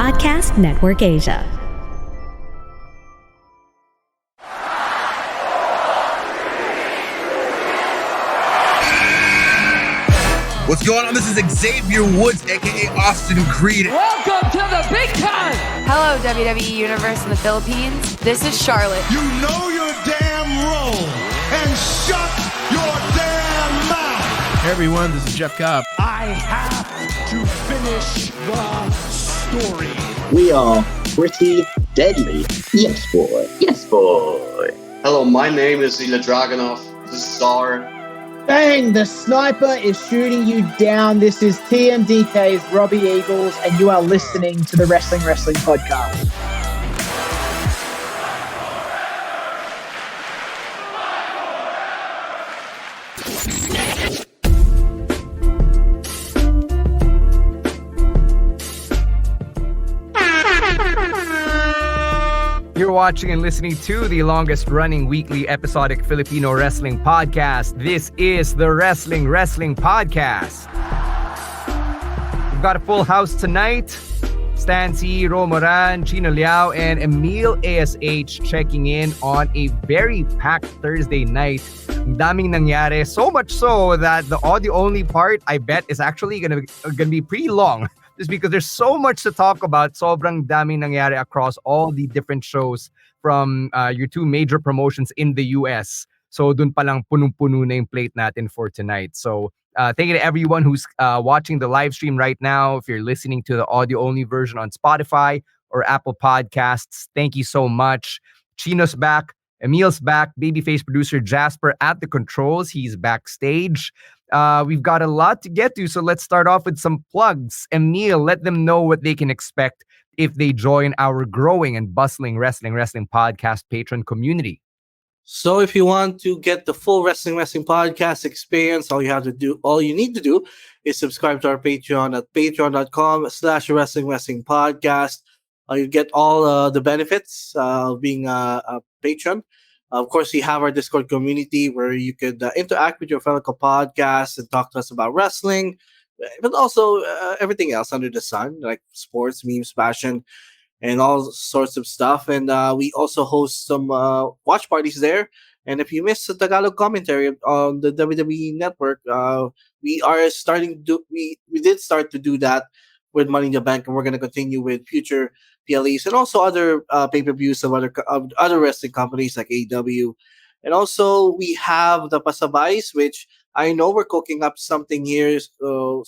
Podcast Network Asia. What's going on? This is Xavier Woods, aka Austin Creed. Welcome to the big time! Hello, WWE Universe in the Philippines. This is Charlotte. You know your damn role and shut your damn mouth. Hey everyone, this is Jeff Cobb. I have to finish the story. We are pretty deadly. Yes, boy. Yes, boy. Hello, my name is Ilya Dragunov, the Star. Bang! The sniper is shooting you down. This is TMDK's Robbie Eagles, and you are listening to the Wrestling Podcast. You're watching and listening to the longest running weekly episodic Filipino wrestling podcast. This is the Wrestling Podcast. We've got a full house tonight. Stancy, Romoran, Chino Liao, and Emil ASH checking in on a very packed Thursday night. Ang daming nangyari. So much so that the audio-only part, I bet, is actually gonna be pretty long. Just because there's so much to talk about. Sobrang daming nangyari across all the different shows from your two major promotions in the US. So dun palang punong-puno na yung plate natin for tonight. So thank you to everyone who's watching the live stream right now. If you're listening to the audio-only version on Spotify or Apple Podcasts, thank you so much. Chino's back. Emil's back. Babyface producer Jasper at the controls. He's backstage. We've got a lot to get to, so let's start off with some plugs. Emil, let them know what they can expect if they join our growing and bustling wrestling podcast patron community. So if you want to get the full wrestling podcast experience, all you need to do is subscribe to our Patreon at patreon.com/wrestling podcast. You get all the benefits of being a patron. Of course, we have our Discord community where you could interact with your fellow podcasts and talk to us about wrestling, but also everything else under the sun, like sports, memes, fashion, and all sorts of stuff. And we also host some watch parties there. And if you missed the Tagalog commentary on the WWE Network, we did start to do that with Money in the Bank, and we're going to continue with future PLEs and also other pay-per-views of other wrestling companies like AEW. And also we have the Pasabais, which I know we're cooking up something here so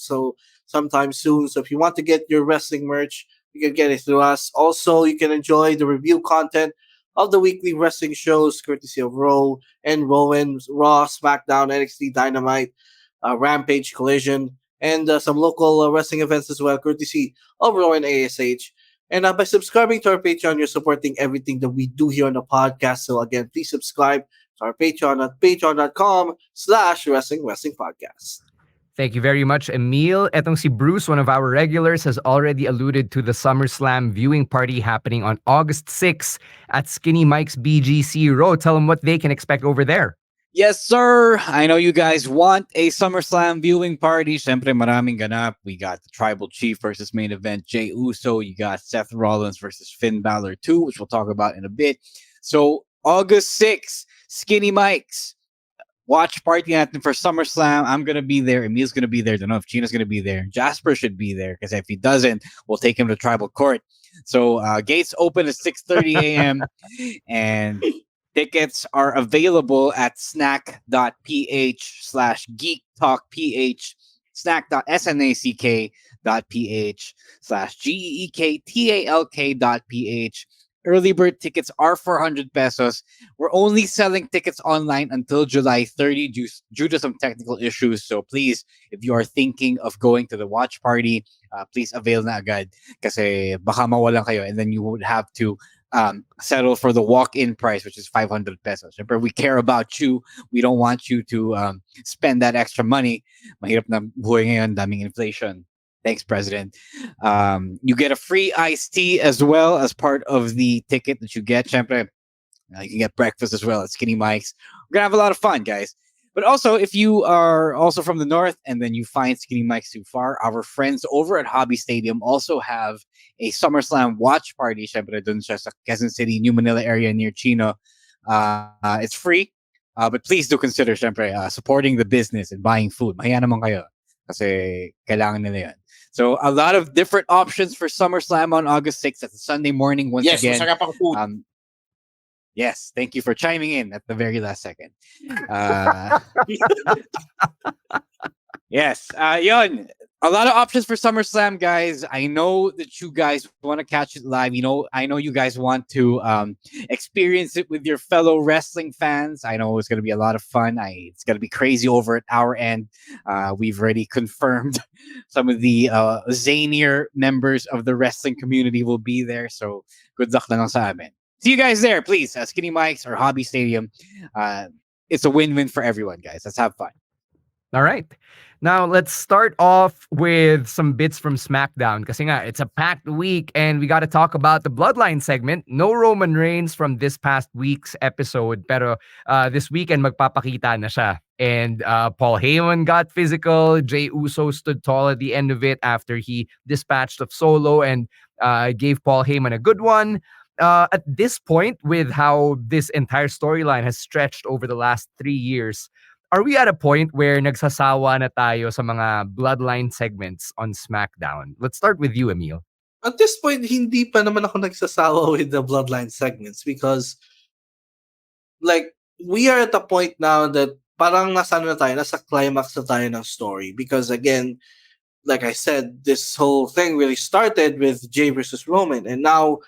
sometime soon. So if you want to get your wrestling merch, you can get it through us. Also, you can enjoy the review content of the weekly wrestling shows courtesy of Raw and Rowan, Raw, SmackDown, NXT Dynamite, Rampage, Collision, and some local wrestling events as well, courtesy of Raw and ASH. And by subscribing to our Patreon, you're supporting everything that we do here on the podcast. So again, please subscribe to our Patreon at patreon.com/wrestling podcast. Thank you very much, Emil. Etong si Bruce, one of our regulars, has already alluded to the SummerSlam viewing party happening on August 6 at Skinny Mike's BGC Row. Tell them what they can expect over there. Yes, sir. I know you guys want a SummerSlam viewing party. Siyempre, maraming ganap. We got the Tribal Chief versus main event Jey Uso. You got Seth Rollins versus Finn Balor 2, which we'll talk about in a bit. So, August 6th, Skinny Mike's watch party natin for SummerSlam. I'm going to be there. Emil's going to be there. I don't know if Gina's going to be there. Jasper should be there, because if he doesn't, we'll take him to Tribal Court. So, gates open at 6:30 a.m. and tickets are available at snack.ph/geektalkph, snack.ph/geektalk.ph. Early bird tickets are 400 pesos. We're only selling tickets online until July 30 due to some technical issues. So please, if you are thinking of going to the watch party, please avail na agad. Kasi baka mawalan kayo, and then you would have to settle for the walk-in price, which is 500 pesos. Remember, we care about you. We don't want you to spend that extra money. Mahirap na buhay ngayon, daming inflation. Thanks, President. You get a free iced tea as well as part of the ticket that you get. Syempre, you can get breakfast as well at Skinny Mike's. We're going to have a lot of fun, guys. But also, if you are also from the north and then you find Skinny Mike's too far, our friends over at Hobby Stadium also have a SummerSlam watch party. Syempre, dun siya sa Quezon City, New Manila area near Chino. It's free. But please do consider, syempre, supporting the business and buying food. Mahiya naman kayo. Kasi kailangan nila yan. So, a lot of different options for SummerSlam on August 6th. That's a Sunday morning once Yes, again. masarap ang food. Yes, thank you for chiming in at the very last second. Uh, yes, yun. A lot of options for SummerSlam, guys. I know that you guys want to catch it live. I know you guys want to experience it with your fellow wrestling fans. I know it's going to be a lot of fun. It's going to be crazy over at our end. We've already confirmed some of the zanier members of the wrestling community will be there. So good luck na lang sa amin. See you guys there, please. Skinny Mike's or Hobby Stadium. It's a win-win for everyone, guys. Let's have fun. All right. Now, let's start off with some bits from SmackDown. Kasi nga, it's a packed week and we got to talk about the Bloodline segment. No Roman Reigns from this past week's episode. Pero this weekend, magpapakita na siya. And Paul Heyman got physical. Jey Uso stood tall at the end of it after he dispatched of Solo and gave Paul Heyman a good one. At this point, with how this entire storyline has stretched over the last 3 years, are we at a point where nagsasawa na tayo sa mga Bloodline segments on SmackDown? Let's start with you, Emil. At this point, hindi pa naman ako nagsasawa with the Bloodline segments because, like, we are at a point now that parang nasa climax na tayo ng story. Because again, like I said, this whole thing really started with Jey versus Roman. And now,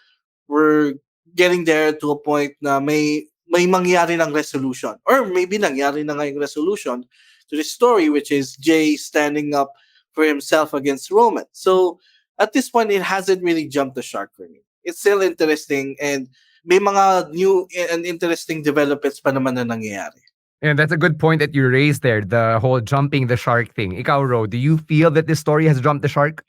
we're getting there to a point na may mangyari ng resolution. Or maybe nangyari na nga yung resolution to the story, which is Jey standing up for himself against Roman. So, at this point, it hasn't really jumped the shark for me. It's still interesting and may mga new and interesting developments pa naman na nangyayari. And that's a good point that you raised there, the whole jumping the shark thing. Ikaw, Ro, do you feel that this story has jumped the shark?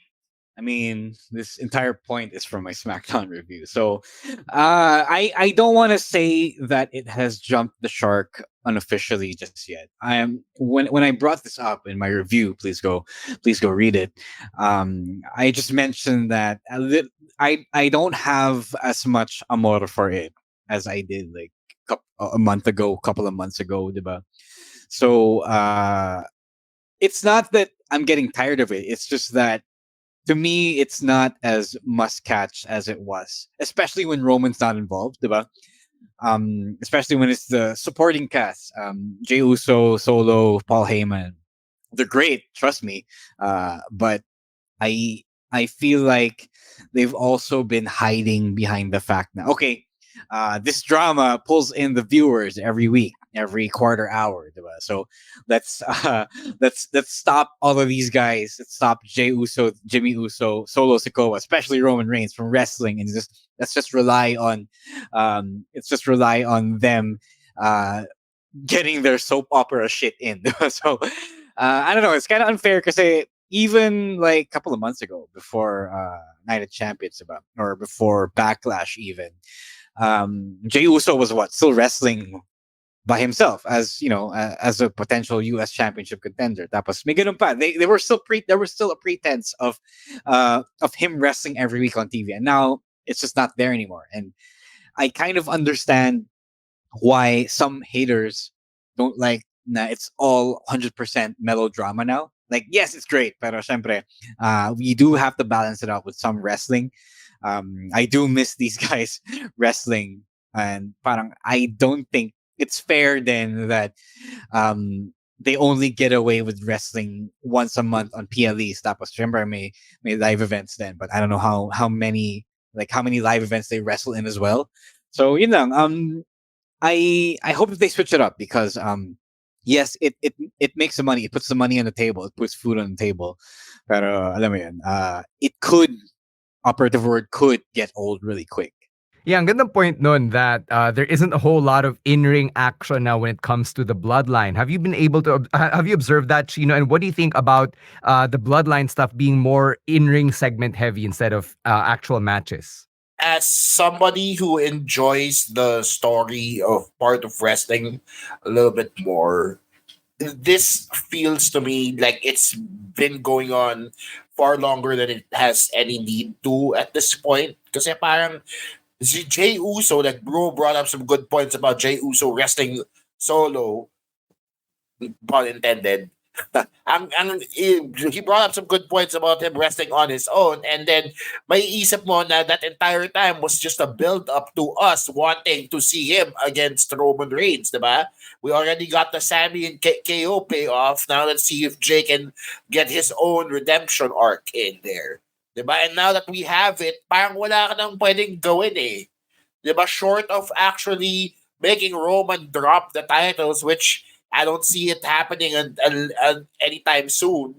I mean, this entire point is from my SmackDown review. So I don't want to say that it has jumped the shark unofficially just yet. I am when I brought this up in my review, please go read it. I just mentioned that I don't have as much amor for it as I did like a couple of months ago, diba? So it's not that I'm getting tired of it. It's just that to me, it's not as must-catch as it was, especially when Roman's not involved, diba? Especially when it's the supporting cast, Jey Uso, Solo, Paul Heyman. They're great, trust me. But I feel like they've also been hiding behind the fact that, okay, this drama pulls in the viewers every week, every quarter hour, diba? So let's stop all of these guys. Let's stop Jey Uso, Jimmy Uso, Solo Sikoa, especially Roman Reigns from wrestling, and let's just rely on them getting their soap opera shit in. So I don't know. It's kind of unfair because even like a couple of months ago, before Night of Champions, or before Backlash, even. Jey Uso was still wrestling by himself as as a potential US championship contender. Tapos may ganun pa. There was still a pretense of him wrestling every week on TV, and now it's just not there anymore. And I kind of understand why some haters don't like na it's all 100% melodrama now. Like, yes, it's great, pero syempre, we do have to balance it out with some wrestling. I do miss these guys wrestling, and parang I don't think it's fair then that they only get away with wrestling once a month on PLEs. Tapos syempre may live events then, but I don't know how many live events they wrestle in as well. So yun lang. I hope that they switch it up because yes, it makes the money. It puts the money on the table. It puts food on the table. Pero alam mo yun, it could, operative word, could get old really quick. Yeah, ang gandang point nun that there isn't a whole lot of in-ring action now when it comes to the Bloodline. Have you observed that, Chino? And what do you think about the Bloodline stuff being more in-ring segment heavy instead of actual matches? As somebody who enjoys the story of part of wrestling a little bit more, this feels to me like it's been going on far longer than it has any need to at this point. Kasi parang si Jay Uso, like bro brought up some good points about Jay Uso resting solo, pun intended. He brought up some good points about him resting on his own, and then may isip mo na that entire time was just a build up to us wanting to see him against Roman Reigns, diba? We already got the Sammy and KO payoff. Now let's see if Jay can get his own redemption arc in there. Diba? And now that we have it, parang wala ka nang pwedeng gawin eh. Diba? Short of actually making Roman drop the titles, which I don't see it happening anytime soon.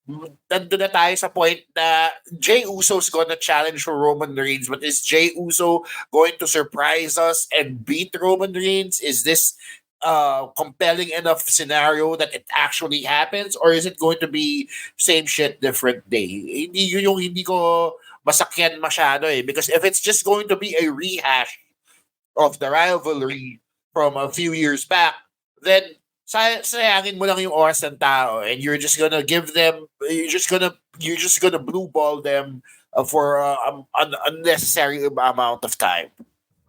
Nandun na tayo sa point na Jey Uso's gonna challenge for Roman Reigns, but is Jey Uso going to surprise us and beat Roman Reigns? Is this compelling enough scenario that it actually happens, or is it going to be same shit, different day? Hindi yun yung hindi ko masakyan masyado eh. Because if it's just going to be a rehash of the rivalry from a few years back, then sayangin mo lang yung oras ng tao, and you're just gonna give them, you're just gonna blue ball them for an unnecessary amount of time.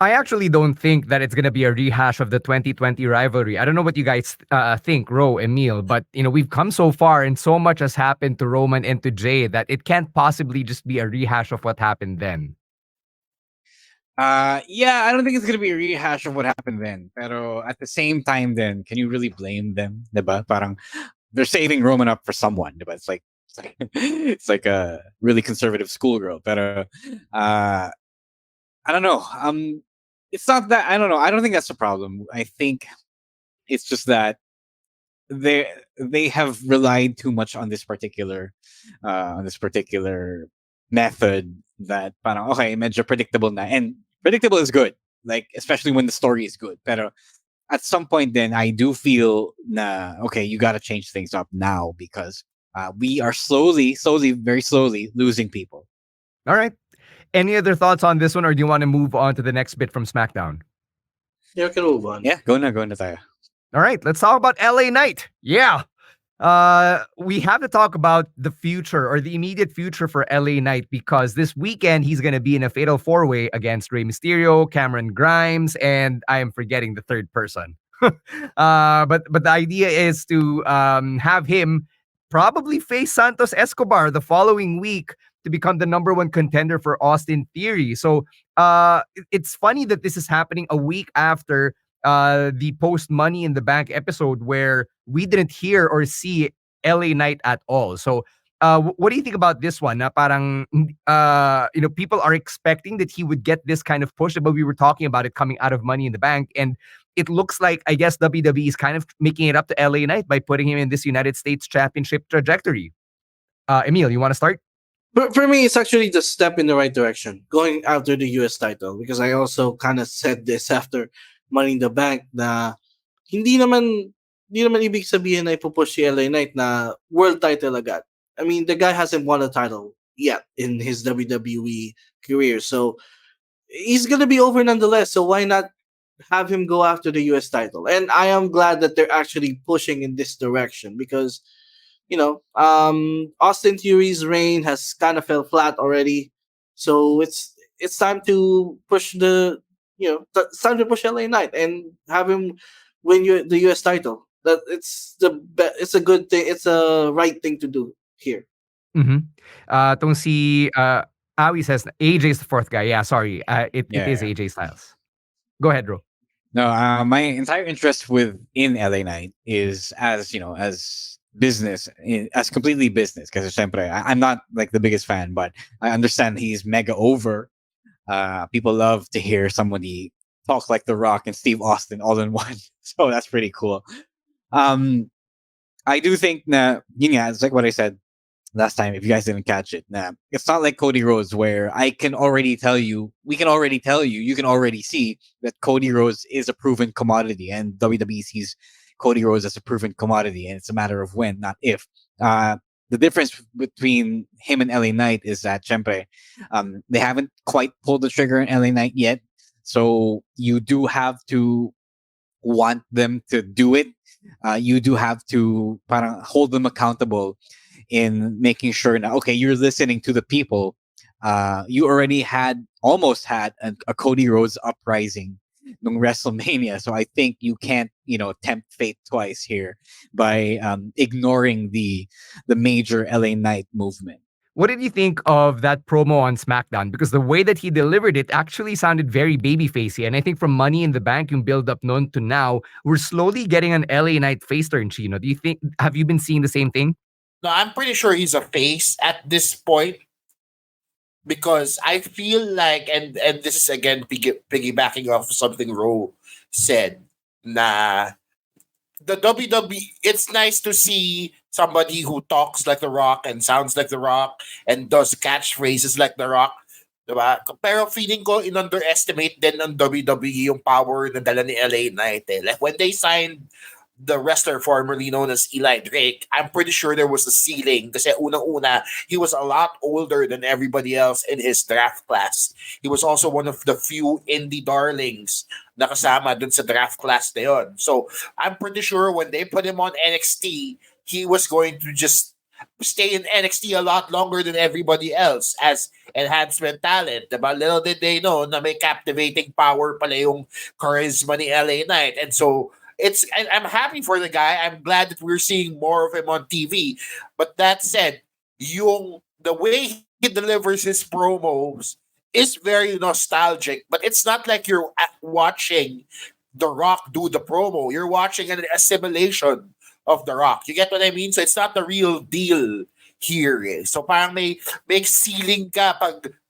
I actually don't think that it's going to be a rehash of the 2020 rivalry. I don't know what you guys think, Ro, Emil, but we've come so far and so much has happened to Roman and to Jay that it can't possibly just be a rehash of what happened then. Yeah, I don't think it's gonna be a rehash of what happened then. Pero at the same time, then can you really blame them? Diba? Parang they're saving Roman up for someone. Diba? It's like a really conservative schoolgirl. Pero I don't know. It's not that, I don't know. I don't think that's the problem. I think it's just that they have relied too much on this particular method that parang okay, medyo predictable na, and predictable is good, like especially when the story is good. Pero at some point, then I do feel na okay, you got to change things up now because we are slowly, very slowly losing people. All right. Any other thoughts on this one, or do you want to move on to the next bit from SmackDown? Yeah, we can move on. Yeah, go na tayo. All right, let's talk about LA Knight. Yeah. We have to talk about the future or the immediate future for LA Knight, because this weekend he's going to be in a fatal four-way against Rey Mysterio, Cameron Grimes, and I am forgetting the third person. But the idea is to have him probably face Santos Escobar the following week to become the number one contender for Austin Theory. So it's funny that this is happening a week after the post Money in the Bank episode where we didn't hear or see LA Knight at all. So what do you think about this one? Na parang people are expecting that he would get this kind of push, but we were talking about it coming out of Money in the Bank, and it looks like, I guess, WWE is kind of making it up to LA Knight by putting him in this United States Championship trajectory. Emil, you want to start? But for me, it's actually the step in the right direction, going after the US title, because I also kind of said this after Money in the Bank na hindi naman ibig sabihin na ipupush si LA Knight na world title agad. I mean, the guy hasn't won a title yet in his WWE career, so he's gonna be over nonetheless. So why not have him go after the US title? And I am glad that they're actually pushing in this direction because Austin Theory's reign has kind of fell flat already. So it's time to push it's time to push LA Knight and have him win the US title. That it's a good thing. It's a right thing to do here. Tong si Awi says AJ is the fourth guy. Yeah, sorry. It is AJ Styles. Go ahead, bro. No, my entire interest in LA Knight is as business, as completely business, because I'm not like the biggest fan, but I understand he's mega over. People love to hear somebody talk like The Rock and Steve Austin all in one, so that's pretty cool. I do think that it's like what I said last time, if you guys didn't catch it, it's not like Cody Rhodes where we can already tell you, you can already see that Cody Rhodes is a proven commodity, and WWE sees Cody Rhodes as a proven commodity, and it's a matter of when, not if. The difference between him and LA Knight is that they haven't quite pulled the trigger on LA Knight yet, so you do have to want them to do it you do have to parang hold them accountable in making sure now, okay, you're listening to the people. You already almost had a Cody Rhodes uprising nung WrestleMania. So I think you can't, tempt fate twice here by ignoring the major LA Knight movement. What did you think of that promo on SmackDown? Because the way that he delivered it actually sounded very babyfacey. And I think from Money in the Bank, yung build up noon to now, we're slowly getting an LA Knight face turn, Chino. Do you think, have you been seeing the same thing? No, I'm pretty sure he's a face at this point because I feel like, and this is again piggybacking off something Ro said, na the WWE, it's nice to see somebody who talks like The Rock and sounds like The Rock and does catchphrases like The Rock. Diba? Pero feeling ko in-underestimate din ng WWE yung power na dala ni LA Knight. Eh. Like when they signed the wrestler formerly known as Eli Drake, I'm pretty sure there was a ceiling kasi unang-una, he was a lot older than everybody else in his draft class. He was also one of the few indie darlings na kasama dun sa draft class na yun. So, I'm pretty sure when they put him on NXT, he was going to just stay in NXT a lot longer than everybody else as enhancement talent. Diba? Little did they know na may captivating power pala yung charisma ni LA Knight. And so, I'm happy for the guy. I'm glad that we're seeing more of him on TV. But that said, the way he delivers his promos is very nostalgic. But it's not like you're watching The Rock do the promo. You're watching an assimilation of The Rock. You get what I mean? So it's not the real deal here. Eh. So parang may ceiling ka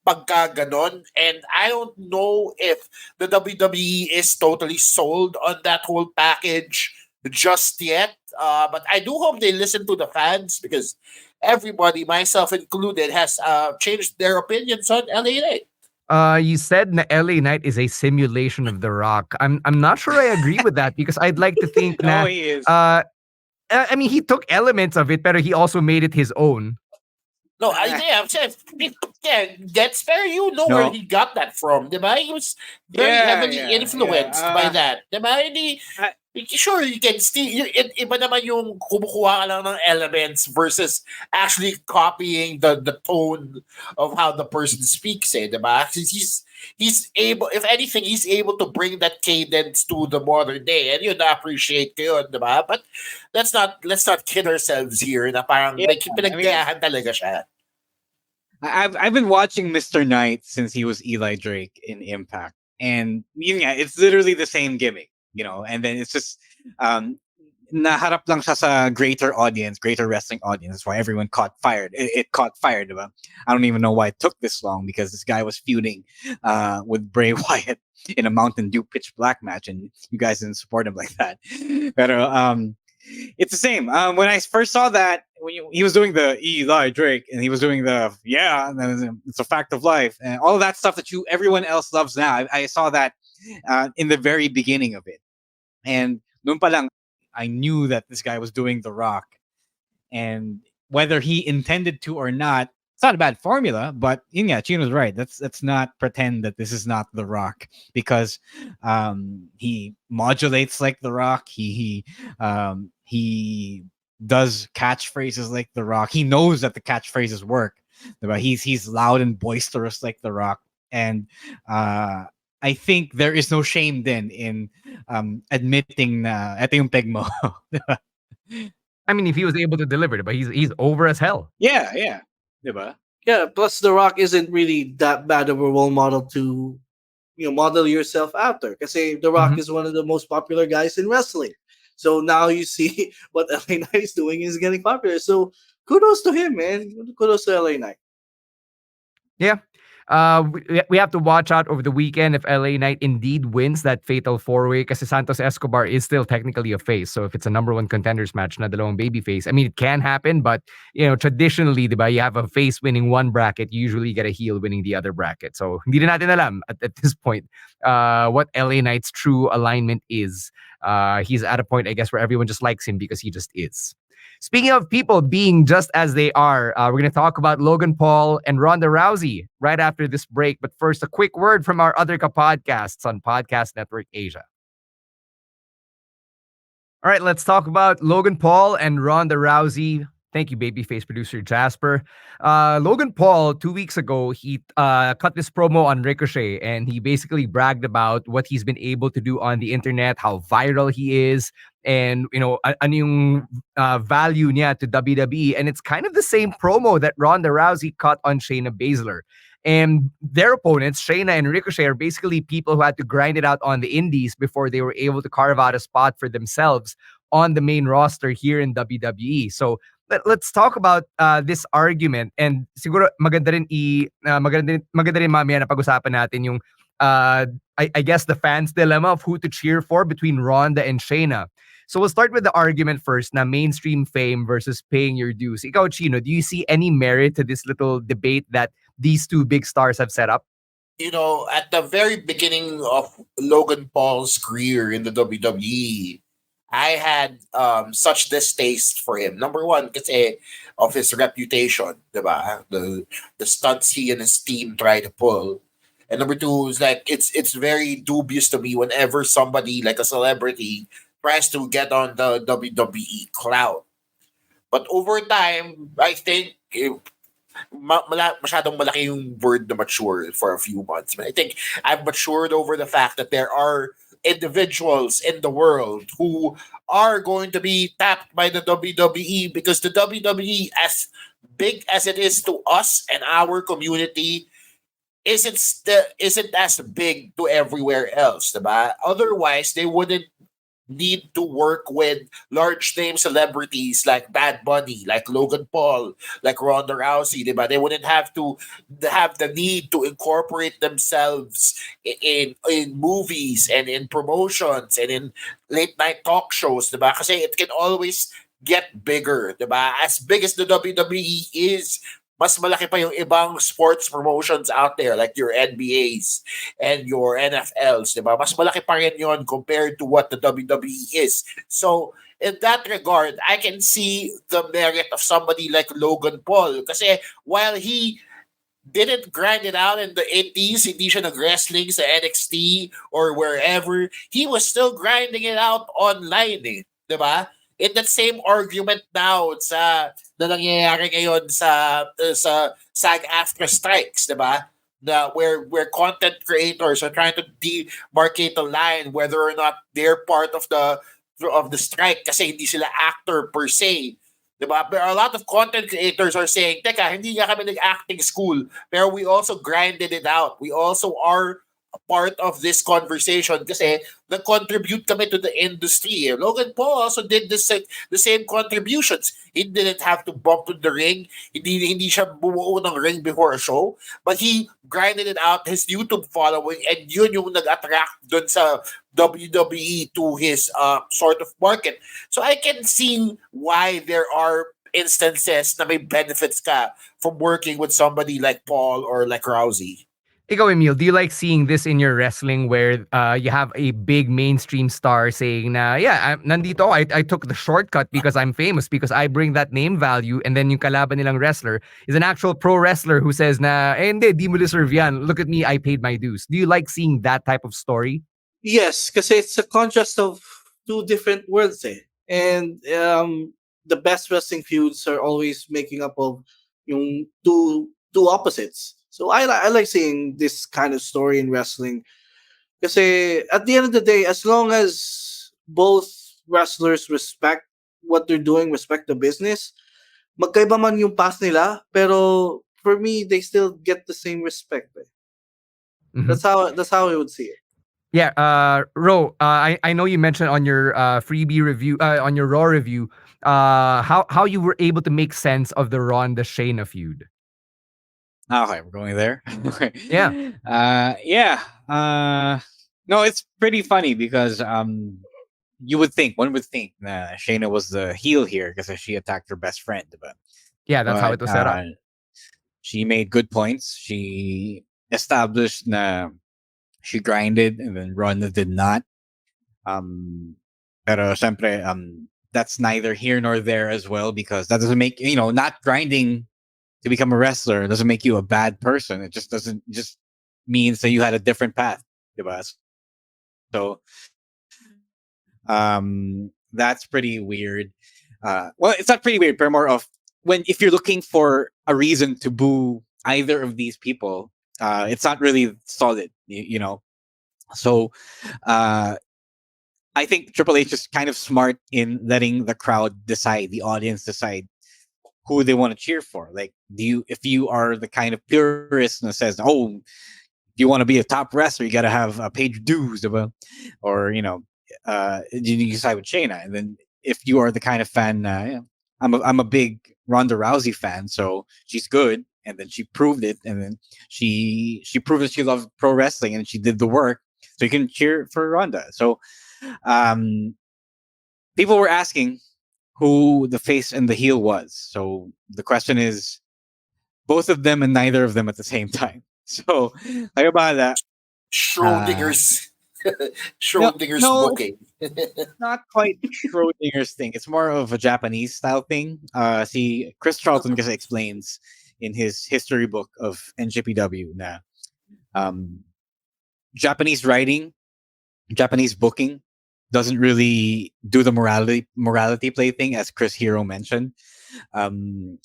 pagka ganon. And I don't know if the WWE is totally sold on that whole package just yet. But I do hope they listen to the fans because everybody, myself included, has changed their opinions on LA Knight. You said na LA Knight is a simulation of The Rock. I'm not sure I agree with that because I'd like to think No, na he is. I mean, he took elements of it, but he also made it his own. No, I'm saying, that's fair. You know No. where he got that from, diba? He was very heavily influenced by that, diba? Hindi, sure, you can still, iba naman yung kumukuha ka lang ng elements versus actually copying the tone of how the person speaks, eh, diba? He's able, if anything, he's able to bring that cadence to the modern day, and yun, na-appreciate ko yun, diba? But let's not kid ourselves here na parang may pinagkayahan talaga siya. I've been watching Mr. Knight since he was Eli Drake in Impact, and it's literally the same gimmick, and then it's just naharap lang siya sa greater wrestling audience. That's why everyone caught fired. It caught fire, diba? I don't even know why it took this long because this guy was feuding with Bray Wyatt in a Mountain Dew Pitch Black match, and you guys didn't support him like that. But it's the same. When I first saw that, he was doing the Eli Drake, and he was doing the it's a fact of life, and all of that stuff that everyone else loves now. I saw that in the very beginning of it, and noon pa lang, I knew that this guy was doing The Rock, and whether he intended to or not, it's not a bad formula. But Chino's right. Let's not pretend that this is not The Rock because he modulates like The Rock. He does catchphrases like The Rock. He knows that the catchphrases work. He's loud and boisterous like The Rock, and I think there is no shame then in admitting na ito yung peg mo. I mean, if he was able to deliver it, but he's over as hell. Yeah. Diba? Yeah, plus The Rock isn't really that bad of a role model to model yourself after. Kasi The Rock is one of the most popular guys in wrestling. So now you see what LA Knight is doing is getting popular. So kudos to him, man. Kudos to LA Knight. Yeah. We have to watch out over the weekend if LA Knight indeed wins that fatal four-way because Santos Escobar is still technically a face. So if it's a number one contenders match na dalawang baby face, I mean, it can happen, but traditionally, diba, you have a face winning one bracket, you usually get a heel winning the other bracket. So hindi na natin alam at this point what LA Knight's true alignment is. He's at a point, I guess, where everyone just likes him because he just is. Speaking of people being just as they are, we're going to talk about Logan Paul and Ronda Rousey right after this break. But first, a quick word from our other podcasts on Podcast Network Asia. All right, let's talk about Logan Paul and Ronda Rousey. Thank you, babyface producer Jasper. Logan Paul, 2 weeks ago, he cut this promo on Ricochet, and he basically bragged about what he's been able to do on the internet, how viral he is, and ano yung value niya to WWE. And it's kind of the same promo that Ronda Rousey cut on Shayna Baszler. And their opponents, Shayna and Ricochet, are basically people who had to grind it out on the indies before they were able to carve out a spot for themselves on the main roster here in WWE. So let's talk about this argument, and siguro maganda rin maganda rin mamaya na pag-usapan natin yung I guess the fans dilemma of who to cheer for between Ronda and Shayna. So we'll start with the argument first na mainstream fame versus paying your dues. Ikaw, Chino, do you see any merit to this little debate that these two big stars have set up? At the very beginning of Logan Paul's career in the WWE, I had such distaste for him. Number one, kasi of his reputation, diba? The stunts he and his team try to pull. And number two is like it's very dubious to me whenever somebody like a celebrity tries to get on the WWE cloud. But over time, I think masyadong malaki yung word na mature for a few months. But I think I've matured over the fact that there are individuals in the world who are going to be tapped by the WWE because the WWE, as big as it is to us and our community, isn't as big to everywhere else, diba? Otherwise, they wouldn't need to work with large name celebrities like Bad Bunny, like Logan Paul, like Ronda Rousey, diba? They wouldn't have to have the need to incorporate themselves in movies and in promotions and in late night talk shows, diba? Kasi it can always get bigger, diba? As big as the WWE is, mas malaki pa yung ibang sports promotions out there like your NBAs and your NFLs, di ba? Mas malaki pa rin yun compared to what the WWE is. So, in that regard, I can see the merit of somebody like Logan Paul kasi while he didn't grind it out in the 80s, hindi siya nag-wrestling sa NXT or wherever, he was still grinding it out online di ba? In that same argument now na nangyayari ngayon sa SAG-AFTRA strikes, di ba? Where content creators are trying to demarcate the line whether or not they're part of the strike kasi hindi sila actor per se. Diba? But a lot of content creators are saying, teka, hindi nga kami nag-acting school, pero we also grinded it out. We also are a part of this conversation kasi nag-contribute kami to the industry. Logan Paul also did the same contributions. He didn't have to bump to the ring. Hindi siya bumuo ng ring before a show. But he grinded it out, his YouTube following, and yun yung nag-attract dun sa WWE to his sort of market. So I can see why there are instances na may benefits ka from working with somebody like Paul or like Rousey. Ikaw, Emil, do you like seeing this in your wrestling where you have a big mainstream star saying na, yeah, nandito, I took the shortcut because I'm famous, because I bring that name value, and then yung kalaban nilang wrestler is an actual pro wrestler who says na, eh, hindi, di mo deserve yan. Look at me, I paid my dues. Do you like seeing that type of story? Yes, kasi it's a contrast of two different worlds And the best wrestling feuds are always making up of yung two opposites. So I like seeing this kind of story in wrestling. Kasi at the end of the day, as long as both wrestlers respect what they're doing, respect the business, magkaiba man yung path nila, pero for me, they still get the same respect. Mm-hmm. That's how I would see it. Yeah, Ro, I know you mentioned on your freebie review, on your Raw review, how you were able to make sense of the Ronda Shayna feud. Okay, we're going there. Yeah. No, it's pretty funny because one would think Shayna was the heel here because she attacked her best friend. But how it was set up. She made good points. She established she grinded, and then Ronda did not. Pero syempre, that's neither here nor there as well, because that doesn't make, not grinding to become a wrestler doesn't make you a bad person. It just means that you had a different path. Diba? So that's pretty weird. Well, it's not pretty weird, but more of if you're looking for a reason to boo either of these people, it's not really solid, you know. So, uh, I think Triple H is kind of smart in letting the crowd decide, the audience decide who they want to cheer for. Like, if you are the kind of purist that says, "Oh, if you want to be a top wrestler, you got to have paid your dues," or you side with Shayna. And then if you are the kind of fan, I'm a big Ronda Rousey fan, so she's good, and then she proved it, and then she proved that she loved pro wrestling, and she did the work, so you can cheer for Ronda. So, um, people were asking who the face and the heel was. So the question is both of them and neither of them at the same time. So, like about that. Schrodinger's No, Schrodinger's no, booking. not quite Schrodinger's thing. It's more of a Japanese style thing. See, Chris Charlton just explains in his history book of NJPW na um, Japanese writing, Japanese booking doesn't really do the morality play thing, as Chris Hero mentioned.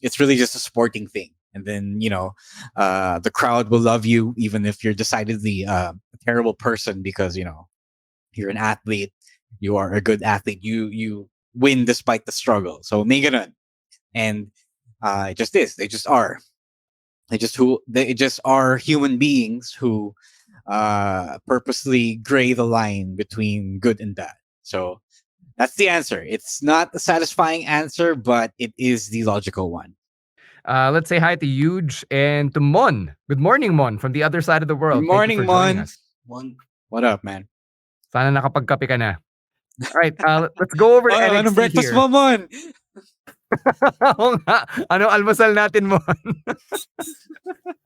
It's really just a sporting thing, and then the crowd will love you even if you're decidedly a terrible person, because you're an athlete, you are a good athlete, you win despite the struggle. So may ganun. And it just is. They just are human beings who purposely gray the line between good and bad. So that's the answer. It's not a satisfying answer, but it is the logical one. Let's say hi to Huge and to Mon. Good morning, Mon, from the other side of the world. Good morning, Thank you for joining Mon. us. What up, man? Sana nakapagkape ka na. All right, let's go over to NXT anong breakfast here. mo, Mon? Oo nga. Ano almusal natin, Mon?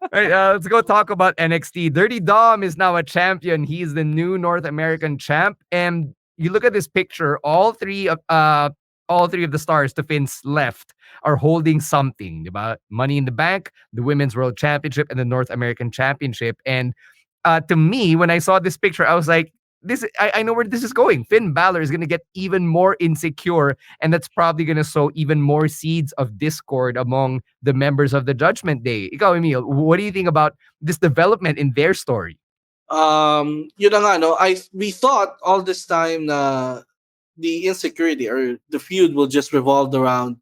All right, let's go talk about NXT. Dirty Dom is now a champion. He's the new North American champ. And you look at this picture, all three of the stars to Finn's left are holding something, diba? Money in the Bank, the Women's World Championship, and the North American Championship. And to me, when I saw this picture, I was like, I know where this is going. Finn Balor is going to get even more insecure, and that's probably going to sow even more seeds of discord among the members of the Judgment Day. Ikaw, Emil, what do you think about this development in their story? Yun na nga, no? We thought all this time na the insecurity or the feud will just revolve around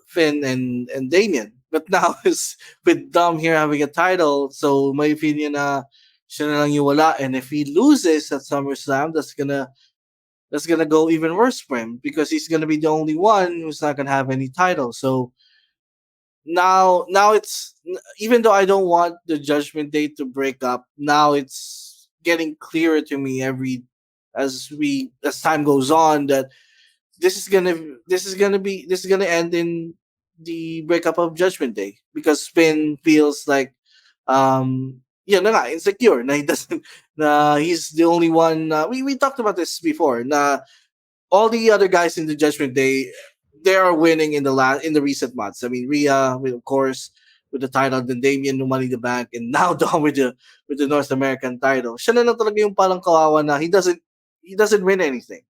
Finn and Damien. But now is with Dom here having a title, so my opinion na siya na lang yung wala. And if he loses at SummerSlam, that's gonna go even worse for him, because he's gonna be the only one who's not gonna have any title. So now it's, even though I don't want the Judgment Day to break up, now it's getting clearer to me as time goes on that this is gonna end in the breakup of Judgment Day, because Finn feels like insecure na he doesn't na he's the only one. We talked about this before na all the other guys in the Judgment Day, they are winning in the recent months. I mean, Rhea, of course, with the title, then Damien no Money in the Bank, and now Dom with the North American title. Siya na lang talaga yung parang kawawa na he doesn't win anything.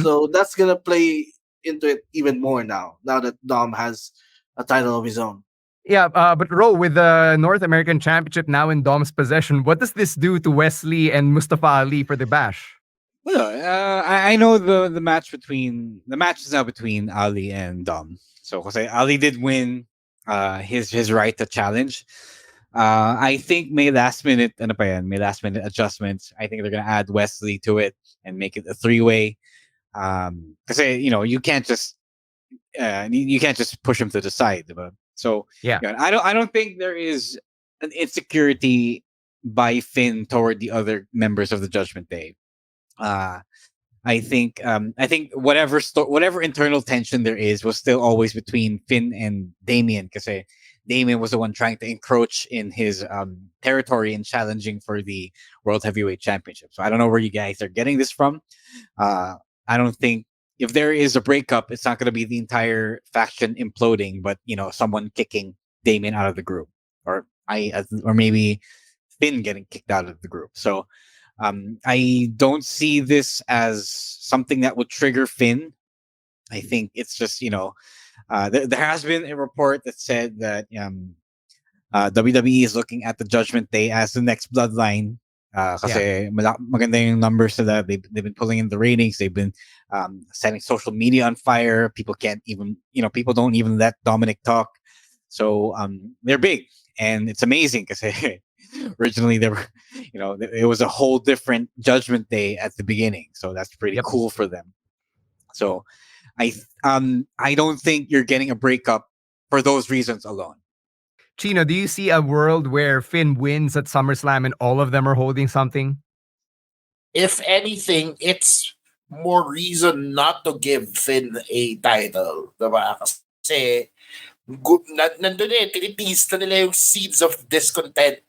So that's gonna play into it even more now that Dom has a title of his own. Yeah, but Ro, with the North American Championship now in Dom's possession, what does this do to Wesley and Mustafa Ali for the Bash? Well, I know the match is now between Ali and Dom. So, because Ali did win his right to challenge. I think may last minute adjustments. I think they're gonna add Wesley to it and make it a 3-way. Because you can't just push him to the side. So yeah, I don't think there is an insecurity by Finn toward the other members of the Judgment Day. I think whatever internal tension there is was still always between Finn and Damien, because Damien was the one trying to encroach in his territory and challenging for the World Heavyweight Championship. So I don't know where you guys are getting this from. I don't think if there is a breakup, it's not going to be the entire faction imploding, but someone kicking Damien out of the group, or maybe Finn getting kicked out of the group. So I don't see this as something that would trigger Finn. I think it's just, there has been a report that said that WWE is looking at the Judgment Day as the next Bloodline. Kasi maganda yung numbers nila. They've been pulling in the ratings. They've been setting social media on fire. People can't even, people don't even let Dominic talk. So they're big, and it's amazing because originally they were, it was a whole different Judgment Day at the beginning. So that's pretty cool for them. So I don't think you're getting a breakup for those reasons alone. Chino, do you see a world where Finn wins at SummerSlam and all of them are holding something? If anything, it's more reason not to give Finn a title. Diba? Kasi nandun tinitease na nila yung seeds of discontent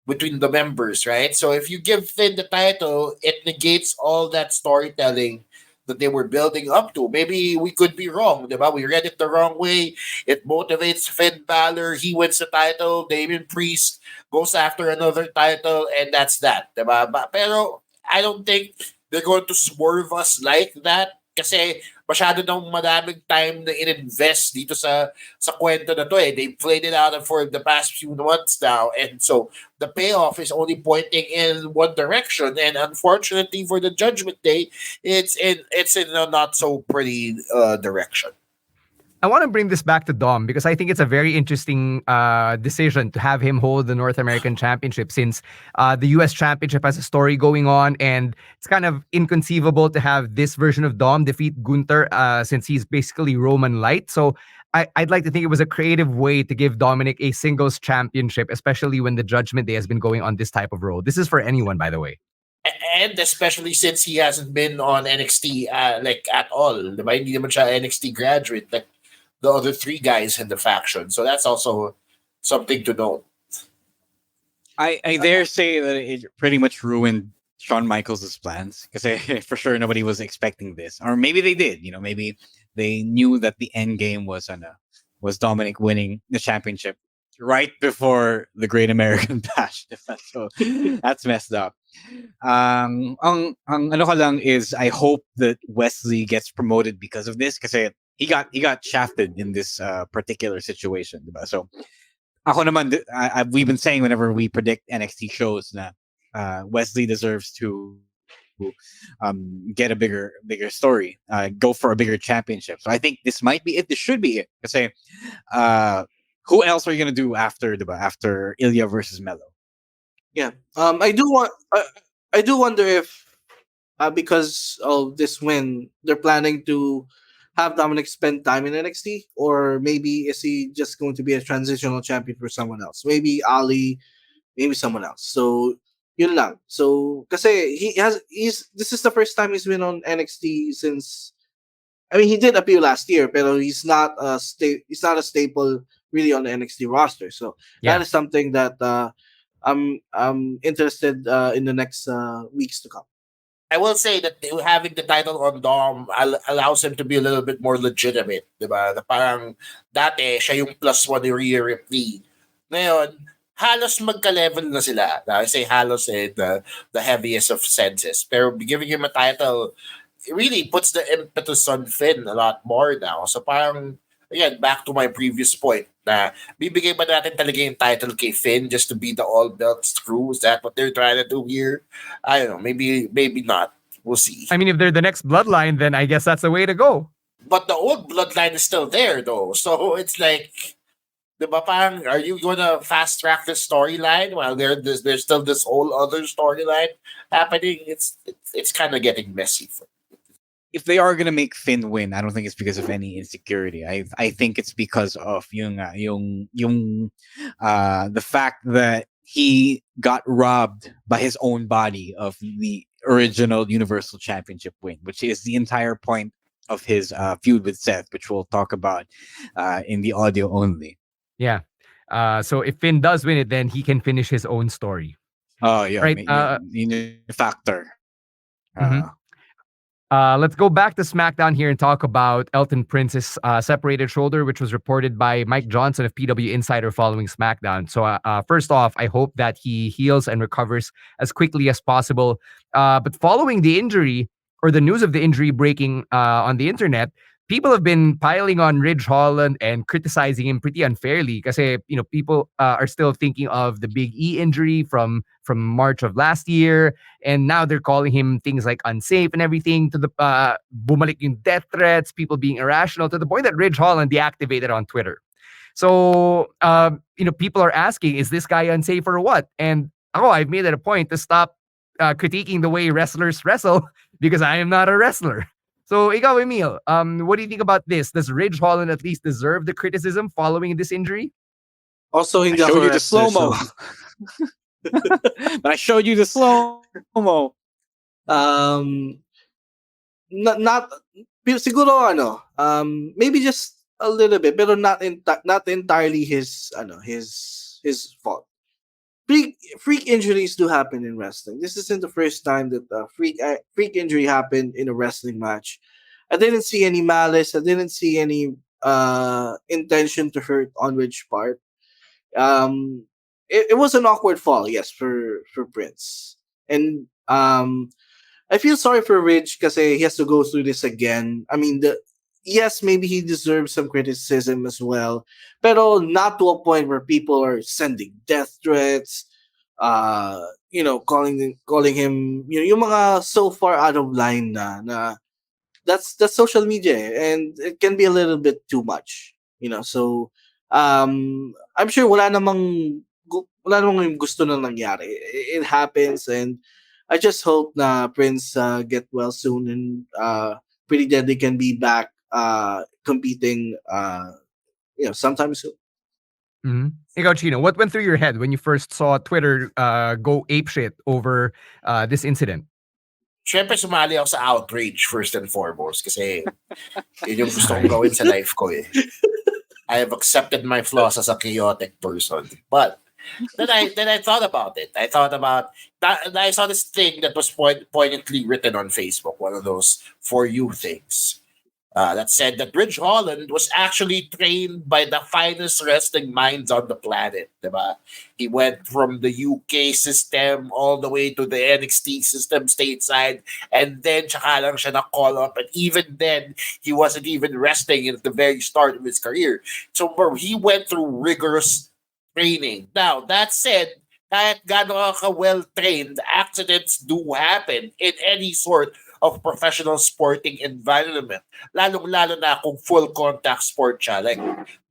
between the members, right? So if you give Finn the title, it negates all that storytelling that they were building up to. Maybe we could be wrong, diba? We read it the wrong way. It motivates Finn Balor. He wins the title. Damien Priest goes after another title, and that's that, diba? Pero I don't think they're going to swerve us like that kasi masyado nang madaming time na ininvest dito sa kwento na to eh. They played it out for the past few months now, and so the payoff is only pointing in one direction. And unfortunately for the Judgment Day, it's in a not so pretty direction. I want to bring this back to Dom because I think it's a very interesting decision to have him hold the North American Championship since the US Championship has a story going on, and it's kind of inconceivable to have this version of Dom defeat Gunther since he's basically Roman light. So I'd like to think it was a creative way to give Dominic a singles championship, especially when the Judgment Day has been going on this type of road. This is for anyone, by the way. And especially since he hasn't been on NXT like at all. Diba? Hindi naman siya NXT graduate like the other three guys in the faction. So that's also something to note. I dare say that it pretty much ruined Shawn Michaels' plans because for sure nobody was expecting this. Or maybe they did. Maybe they knew that the end game was Dominic winning the championship right before the Great American Bash. So that's messed up. Ang ano ka lang is I hope that Wesley gets promoted because of this kasi he got shafted in this particular situation, diba? So ako naman, we've been saying whenever we predict NXT shows na Wesley deserves to get a bigger story, go for a bigger championship. So I think this might be it. This should be it. Kasi who else are you gonna do after Ilya versus Melo? Yeah. I do wonder if because of this win, they're planning to have Dominic spend time in NXT, or maybe is he just going to be a transitional champion for someone else? Maybe Ali, maybe someone else. So yun lang. So kasi this is the first time he's been on NXT since. I mean, he did appear last year, but he's not a staple really on the NXT roster. So that is something that I'm interested in the next weeks to come. I will say that having the title on Dom allows him to be a little bit more legitimate, diba? Na parang dati siya yung +1 ni Rhea Ripley. Ngayon, halos magka-level na sila. I say halos the heaviest of senses. Pero giving him a title, it really puts the impetus on Finn a lot more now. So parang, again, back to my previous point na bibigay ba natin talaga yung title kay Finn just to be the all-belt screw? Is that what they're trying to do here? I don't know. Maybe not. We'll see. I mean, if they're the next Bloodline, then I guess that's the way to go. But the old Bloodline is still there, though. So it's like, diba, parang, are you going to fast-track this storyline while there's still this whole other storyline happening? It's kind of getting messy for me. If they are gonna make Finn win, I don't think it's because of any insecurity. I think it's because of the fact that he got robbed by his own body of the original Universal Championship win, which is the entire point of his feud with Seth, which we'll talk about in the audio only. Yeah. So if Finn does win it, then he can finish his own story. Oh yeah, right. Factor. Mm-hmm. Let's go back to SmackDown here and talk about Elton Prince's separated shoulder, which was reported by Mike Johnson of PW Insider following SmackDown. So, first off, I hope that he heals and recovers as quickly as possible. But following the injury, or the news of the injury breaking on the internet, people have been piling on Ridge Holland and criticizing him pretty unfairly because people are still thinking of the Big E injury from March of last year, and now they're calling him things like unsafe and everything. To the bumalik yung death threats, people being irrational to the point that Ridge Holland deactivated on Twitter. So people are asking, is this guy unsafe or what? And I've made it a point to stop critiquing the way wrestlers wrestle because I am not a wrestler. So, ikaw, Emil, what do you think about this? Does Ridge Holland at least deserve the criticism following this injury? Also, I hindi showed ako you the wrestler, slow-mo. so- But I showed you the slow-mo. Not siguro maybe just a little bit, pero not entirely his fault. Freak injuries do happen in wrestling. This isn't the first time that a freak injury happened in a wrestling match. I didn't see any malice. I didn't see any intention to hurt on which part. It was an awkward fall, yes, for Prince. And I feel sorry for Ridge because he has to go through this again. I mean, yes, maybe he deserves some criticism as well, pero not to a point where people are sending death threats, calling him, yung mga so far out of line na that's social media, and it can be a little bit too much, So I'm sure wala namang gusto na nangyari. It happens, and I just hope na Prince get well soon, and Pretty Deadly can be back competing sometime soon. Mm-hmm. Ikaw, Chino, what went through your head when you first saw Twitter go apeshit over this incident? Siyempre, sumali ako sa outrage first and foremost kasi yun yung gusto kong gawin sa life ko eh. I have accepted my flaws as a chaotic person. But then I thought about it. I thought about that. I saw this thing that was poignantly written on Facebook, one of those For You things. That said that Ridge Holland was actually trained by the finest wrestling minds on the planet. Diba? He went from the UK system all the way to the NXT system stateside, and then tsaka lang siya na-call up, and even then, he wasn't even wrestling at the very start of his career. So he went through rigorous training. Now, that said, kahit gaano ka well-trained, accidents do happen in any sort of professional sporting environment. Lalong-lalo na kung full-contact sport siya, like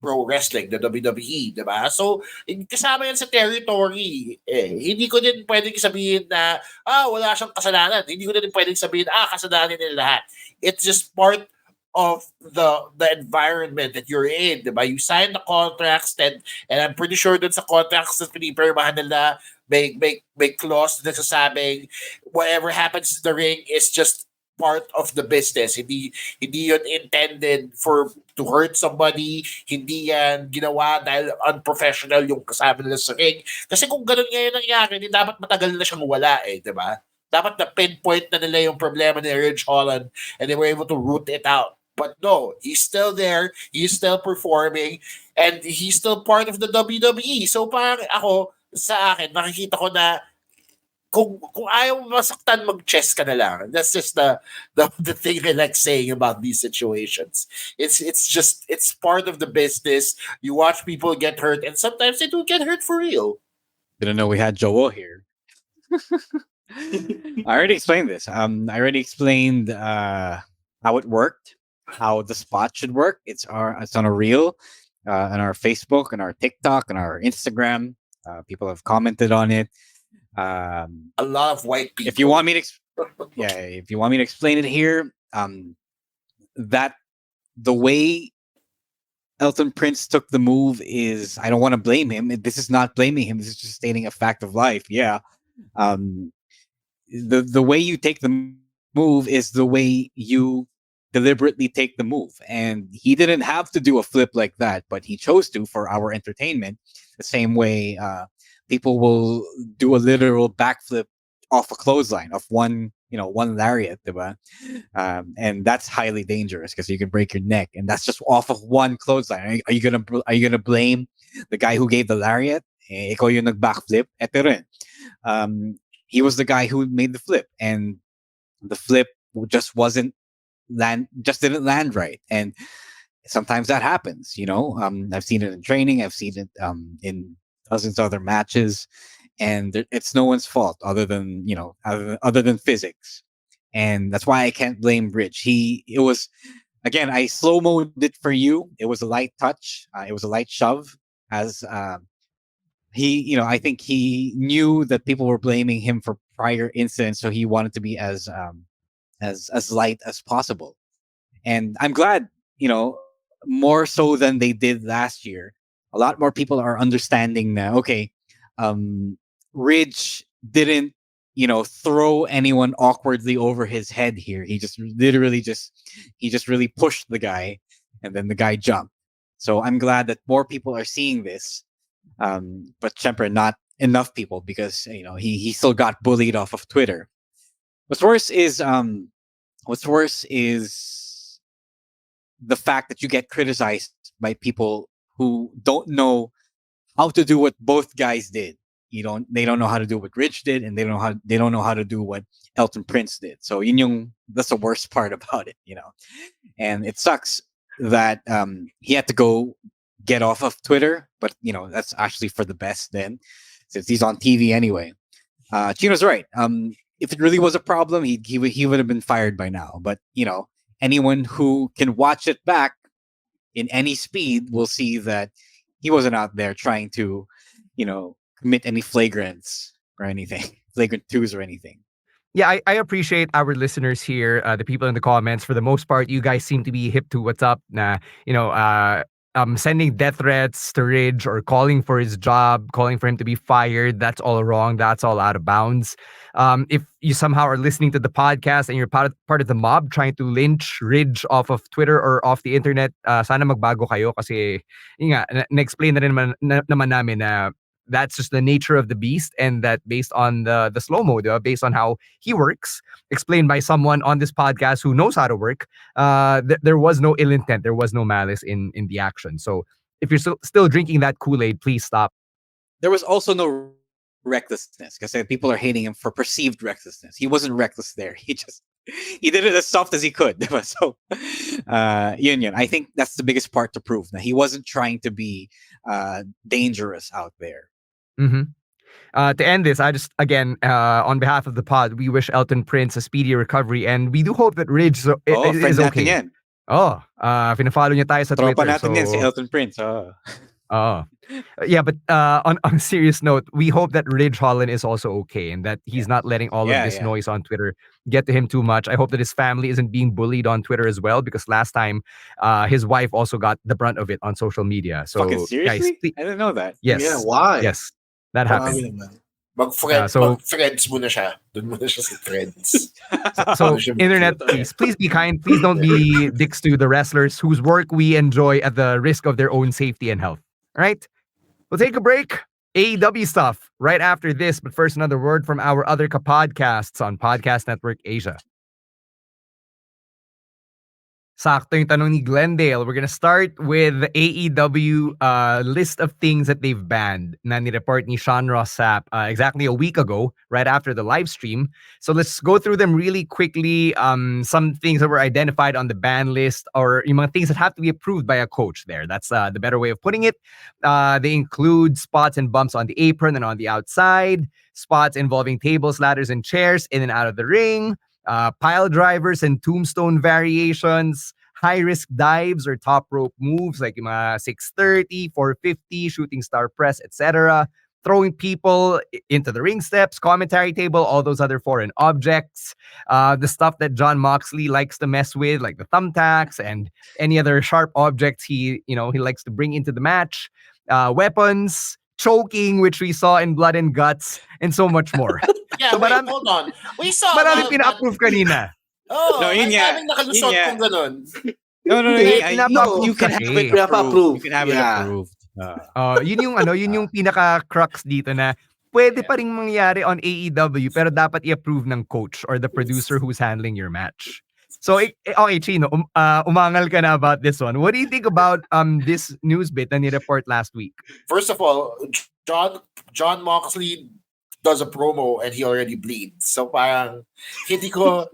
pro wrestling, the WWE, diba? So, kasama yan sa territory. Hindi ko din pwedeng sabihin na, wala siyang kasalanan. Hindi ko din pwedeng sabihin, kasalanan nila lahat. It's just part of the environment that you're in, diba? You sign the contracts, and I'm pretty sure dun sa contracts na pinipirmahan nila, may clause na sasabing whatever happens in the ring is just part of the business. Hindi yun intended to hurt somebody. Hindi yan ginawa dahil unprofessional yung kasama nila sa ring. Kasi kung ganun ngayon nangyari, hindi dapat matagal na siyang wala diba? Dapat na pinpoint na nila yung problema ni Ridge Holland, and they were able to root it out. But no, he's still there, he's still performing, and he's still part of the WWE. So parang ako, sa akin, nakikita ko na kung ayaw mo masaktan, mag-chess ka na lang. That's just the thing I like saying about these situations. It's part of the business. You watch people get hurt, and sometimes they do get hurt for real. Didn't know we had Joel here. I already explained this. I already explained how it worked, how the spot should work. It's on a reel, on our Facebook, and our TikTok, and our Instagram. People have commented on it. A lot of white people. If you want me to explain it here, that the way Elton Prince took the move is, I don't want to blame him. This is not blaming him. This is just stating a fact of life. Yeah. The way you take the move is the way you deliberately take the move. And he didn't have to do a flip like that, but he chose to for our entertainment. The same way people will do a literal backflip off a clothesline, of one one lariat, diba? And that's highly dangerous because you can break your neck, and that's just off of one clothesline. Are you gonna blame the guy who gave the lariat? Ikaw yung nag-backflip. Eto rin. He was the guy who made the flip, and the flip just didn't land right. And sometimes that happens, I've seen it in training, I've seen it in dozens of other matches, and it's no one's fault other than other than physics. And that's why I can't blame Rich. It was, again, I slow-moed it for you. It was a light touch, it was a light shove, as I think he knew that people were blaming him for prior incidents, so he wanted to be as light as possible. And I'm glad, more so than they did last year. A lot more people are understanding now. Okay, Ridge didn't, throw anyone awkwardly over his head here. He just really pushed the guy, and then the guy jumped. So I'm glad that more people are seeing this. But syempre, not enough people, because he still got bullied off of Twitter. What's worse is the fact that you get criticized by people who don't know how to do what both guys did. They don't know how to do what Rich did, and they don't know how to do what Elton Prince did. So that's the worst part about it, And it sucks that he had to go get off of Twitter, but that's actually for the best then, since he's on TV anyway. Chino's right. If it really was a problem, he would have been fired by now. But anyone who can watch it back in any speed will see that he wasn't out there trying to, commit any flagrants or anything, flagrant twos or anything. Yeah, I appreciate our listeners here, the people in the comments. For the most part, you guys seem to be hip to what's up. Sending death threats to Ridge or calling for his job, calling for him to be fired. That's all wrong. That's all out of bounds. If you somehow are listening to the podcast and you're part of the mob trying to lynch Ridge off of Twitter or off the internet, sana magbago kayo, kasi na-explain na rin naman namin na that's just the nature of the beast, and that based on the slow-mo, based on how he works, explained by someone on this podcast who knows how to work, there was no ill intent, there was no malice in the action. So if you're still drinking that Kool-Aid, please stop. There was also no recklessness, because people are hating him for perceived recklessness. He wasn't reckless there. He did it as soft as he could. So, yun. I think that's the biggest part to prove that he wasn't trying to be dangerous out there. Mm-hmm. To end this, I just, again, on behalf of the pod, we wish Elton Prince a speedy recovery, and we do hope that Ridge is okay. Yan. Pinafollow niya tayo sa Tropa Twitter. natin yan, si Elton Prince. Yeah, but on a serious note, we hope that Ridge Holland is also okay, and that he's not letting all of this noise on Twitter get to him too much. I hope that his family isn't being bullied on Twitter as well, because last time his wife also got the brunt of it on social media. So, fucking seriously? Guys, I didn't know that. Yes. Yeah, why? Yes, that happened. Mag-friends muna siya. Doon muna siya sa friends. So internet, please be kind. Please don't be dicks to the wrestlers whose work we enjoy at the risk of their own safety and health. All right? We'll take a break. AEW stuff right after this. But first, another word from our other podcasts on Podcast Network Asia. Sakto yung tanong ni Glendale. We're gonna start with the AEW list of things that they've banned na ni-report ni Sean Ross Sapp exactly a week ago, right after the live stream. So let's go through them really quickly. Some things that were identified on the ban list, or yung mga things that have to be approved by a coach there. That's the better way of putting it. They include spots and bumps on the apron and on the outside, spots involving tables, ladders, and chairs in and out of the ring, pile drivers and tombstone variations, high-risk dives or top rope moves like yung mga 630, 450, shooting star press, etc., throwing people into the ring steps, commentary table, all those other foreign objects, the stuff that John Moxley likes to mess with, like the thumbtacks and any other sharp objects he likes to bring into the match, weapons, choking, which we saw in Blood and Guts, and so much more. Yeah, So, wait, hold on. We saw Maraming pina-approve kanina. Oh, No, yun nga. daming nakalusot kung ganun. No. You can have it Pinapa-approve. approved. You can have it Yeah. approved. Yun yung pinaka-crux dito na pwede pa ring mangyari on AEW pero dapat i-approve ng coach or the producer who's handling your match. So, okay, Chino, umangal ka na about this one. What do you think about this news bit na ni-report last week? First of all, John Moxley does a promo and he already bleeds. So parang hindi ko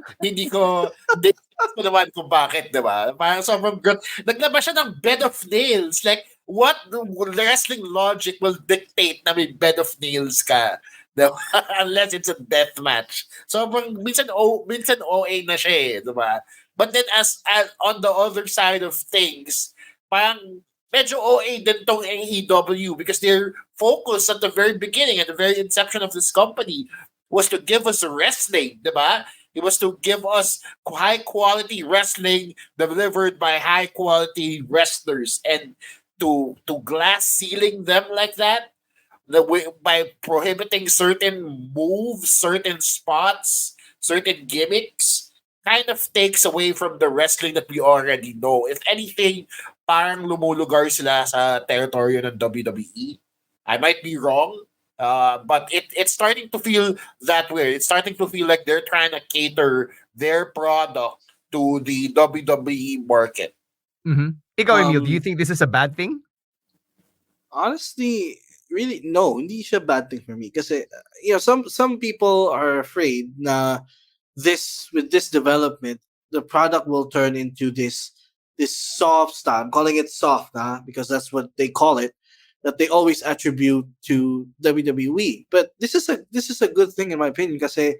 naman kung bakit, di ba? Parang sobrang good. Naglabas siya ng bed of nails. Like, what the wrestling logic will dictate na may bed of nails ka? Diba? Unless it's a death match. Sobrang, minsan OA na siya eh, di ba? But then as on the other side of things, parang medyo OA din tong AEW because their focus at the very beginning, at the very inception of this company, was to give us wrestling, di ba? It was to give us high quality wrestling delivered by high quality wrestlers, and to glass ceiling them like that, by prohibiting certain moves, certain spots, certain gimmicks, kind of takes away from the wrestling that we already know. If anything, parang lumulugar sila sa territory ng WWE. I might be wrong, but it's starting to feel that way. It's starting to feel like they're trying to cater their product to the WWE market. Mm-hmm. Ikaw, Emil, do you think this is a bad thing? Honestly, really, no. Hindi siya bad thing for me. Kasi, some people are afraid na with this development, the product will turn into this soft style. I'm calling it soft, because that's what they call it, that they always attribute to WWE. But this is a good thing in my opinion kasi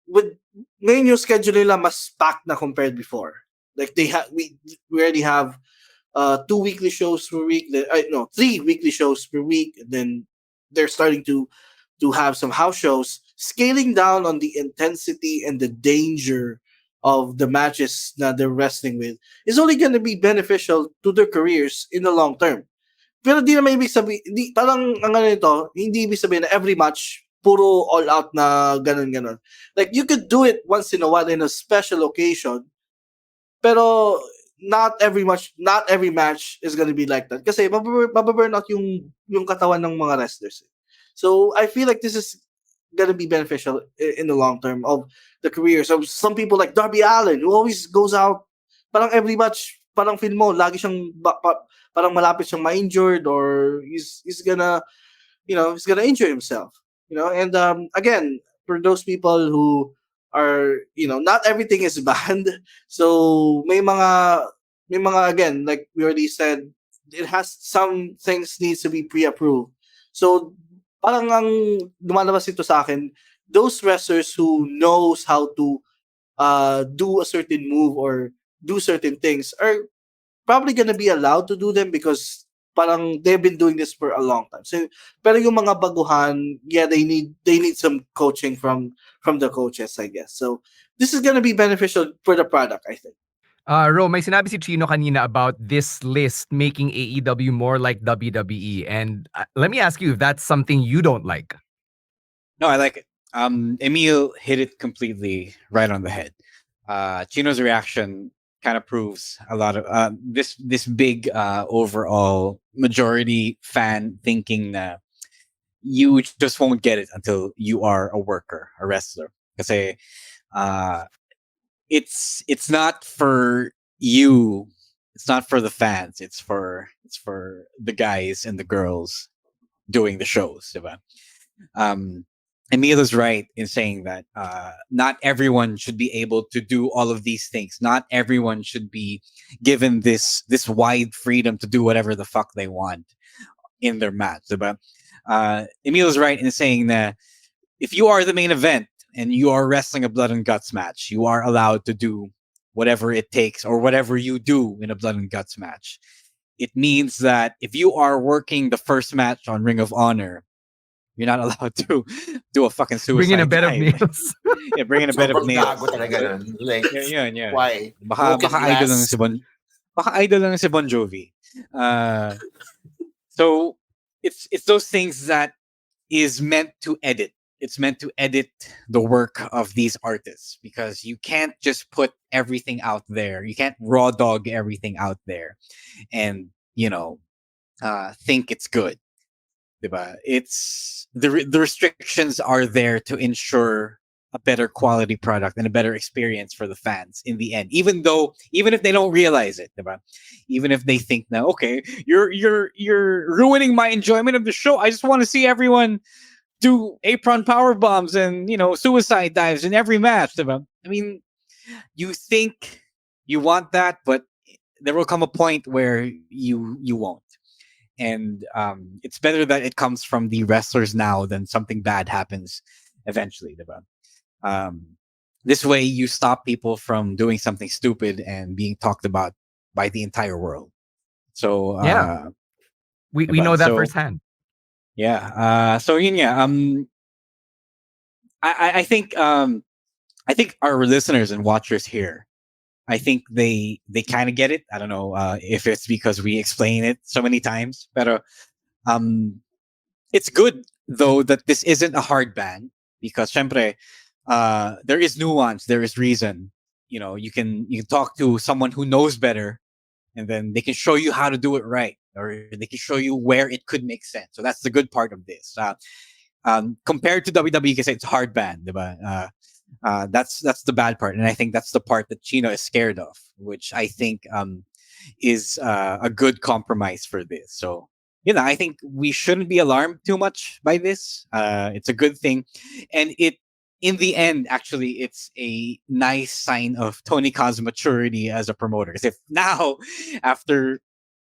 with ngayon yung schedule nila mas packed na compared before. Like we already have 2 weekly shows per week. 3 weekly shows per week. And then they're starting to have some house shows, scaling down on the intensity and the danger of the matches that they're wrestling with is only going to be beneficial to their careers in the long term. Pero di naman ibig sabihin, parang ang ano nito, hindi ibig sabihin na every match puro all out na ganun. Like you could do it once in a while in a special occasion, pero not every match is gonna be like that. Kasi mababurn out yung katawan ng mga wrestlers. So I feel like this is gonna be beneficial in the long term of the career. So some people like Darby Allin, who always goes out, parang every match, parang feel mo, lagi siyang parang malapit siyang ma-injured or he's gonna injure himself. And again, for those people who are, not everything is banned. So may mga again, like we already said, it has some things needs to be pre-approved. So parang ang lumalabas ito sa akin, those wrestlers who knows how to do a certain move or do certain things are probably gonna be allowed to do them because parang they've been doing this for a long time. So, pero yung mga baguhan, yeah, they need some coaching from the coaches, I guess. So this is gonna be beneficial for the product, I think. Ro, may sinabi si Chino kanina about this list making AEW more like WWE. And let me ask you if that's something you don't like. No, I like it. Emil hit it completely right on the head. Chino's reaction kind of proves a lot of this big overall majority fan thinking that you just won't get it until you are a worker, a wrestler. Kasi it's not for you, it's not for the fans, it's for the guys and the girls doing the shows, diba? Emil is right in saying that not everyone should be able to do all of these things. Not everyone should be given this wide freedom to do whatever the fuck they want in their match. Diba? Emil is right in saying that if you are the main event and you are wrestling a blood and guts match, you are allowed to do whatever it takes or whatever you do in a blood and guts match. It means that if you are working the first match on Ring of Honor, you're not allowed to do a fucking suicide Bring in a bed of dive. nails. Yeah, bring in a bed of nails. Gago talaga nun. Like, Yeah. why? Baka idol lang si Bon Jovi. So it's those things that is meant to edit. It's meant to edit the work of these artists because you can't just put everything out there. You can't raw dog everything out there and, think it's good. diba? It's the restrictions are there to ensure a better quality product and a better experience for the fans in the end. Even if they don't realize it, diba? Even if they think now, okay, you're ruining my enjoyment of the show. I just want to see everyone do apron power bombs and suicide dives in every match, diba? I mean, you think you want that, but there will come a point where you won't. And it's better that it comes from the wrestlers now than something bad happens eventually, diba? This way you stop people from doing something stupid and being talked about by the entire world. So Yeah. We diba? know that So firsthand. yeah. So yun, yeah. I think I think our listeners and watchers here, I think they kind of get it. I don't know if it's because we explain it so many times, but um, it's good though that this isn't a hard ban because syempre, there is nuance, there is reason. You can talk to someone who knows better, and then they can show you how to do it right, or they can show you where it could make sense. So that's the good part of this. Compared to WWE, because it's hard ban, diba? That's the bad part, and I think that's the part that Chino is scared of, which I think is a good compromise for this. So I think we shouldn't be alarmed too much by this. It's a good thing, and in the end, actually, it's a nice sign of Tony Khan's maturity as a promoter. Because if now, after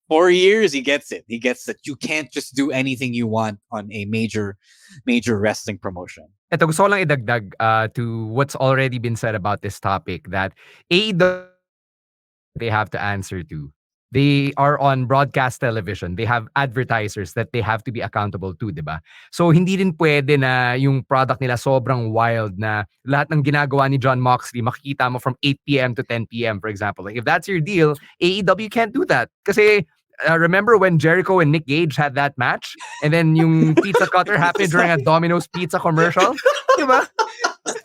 4 years, he gets it. He gets that you can't just do anything you want on a major wrestling promotion. Ito, gusto ko lang idagdag to what's already been said about this topic that AEW, they have to answer to. They are on broadcast television. They have advertisers that they have to be accountable to, di ba? So, hindi din pwede na yung product nila sobrang wild na lahat ng ginagawa ni John Moxley, makikita mo from 8 p.m. to 10 p.m., for example. Like, if that's your deal, AEW can't do that. Kasi, remember when Jericho and Nick Gage had that match? And then yung pizza cutter happened during a Domino's pizza commercial? Di ba?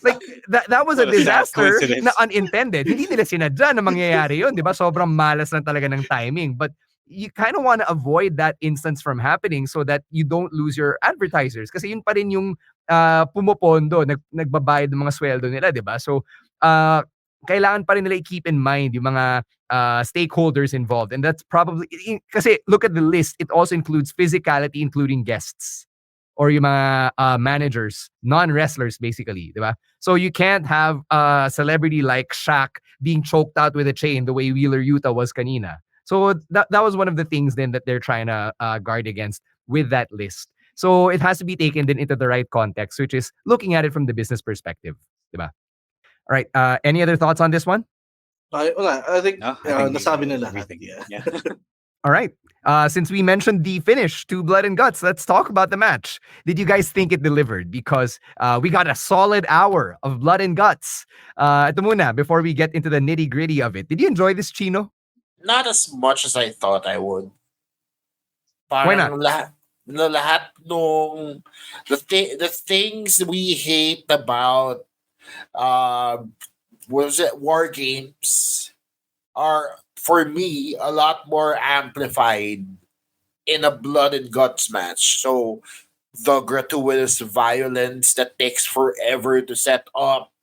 Like, that was a What a sad disaster coincidence. na unintended. Hindi nila sinadya na mangyayari yun, di ba? Sobrang malas lang talaga ng timing. But you kind of want to avoid that instance from happening so that you don't lose your advertisers. Kasi yun pa rin yung pumupondo, nagbabayad ng mga sweldo nila, di ba? So, kailangan pa rin nila i-keep in mind yung mga stakeholders involved. And that's probably, kasi look at the list, it also includes physicality, including guests. Or yung mga managers, non-wrestlers basically, di ba? So you can't have a celebrity like Shaq being choked out with a chain the way Wheeler Yuta was kanina. So that was one of the things then that they're trying to guard against with that list. So it has to be taken then into the right context, which is looking at it from the business perspective, di ba? All right, any other thoughts on this one? I think No, I think nasabi na lahat. everything. Yeah. All right. Since we mentioned the finish to Blood and Guts, let's talk about the match. Did you guys think it delivered? Because we got a solid hour of Blood and Guts. Ito muna, before we get into the nitty-gritty of it. Did you enjoy this, Chino? Not as much as I thought I would. Why not? Parang lahat nung the things we hate about was it War Games are for me a lot more amplified in a blood and guts match. So the gratuitous violence that takes forever to set up.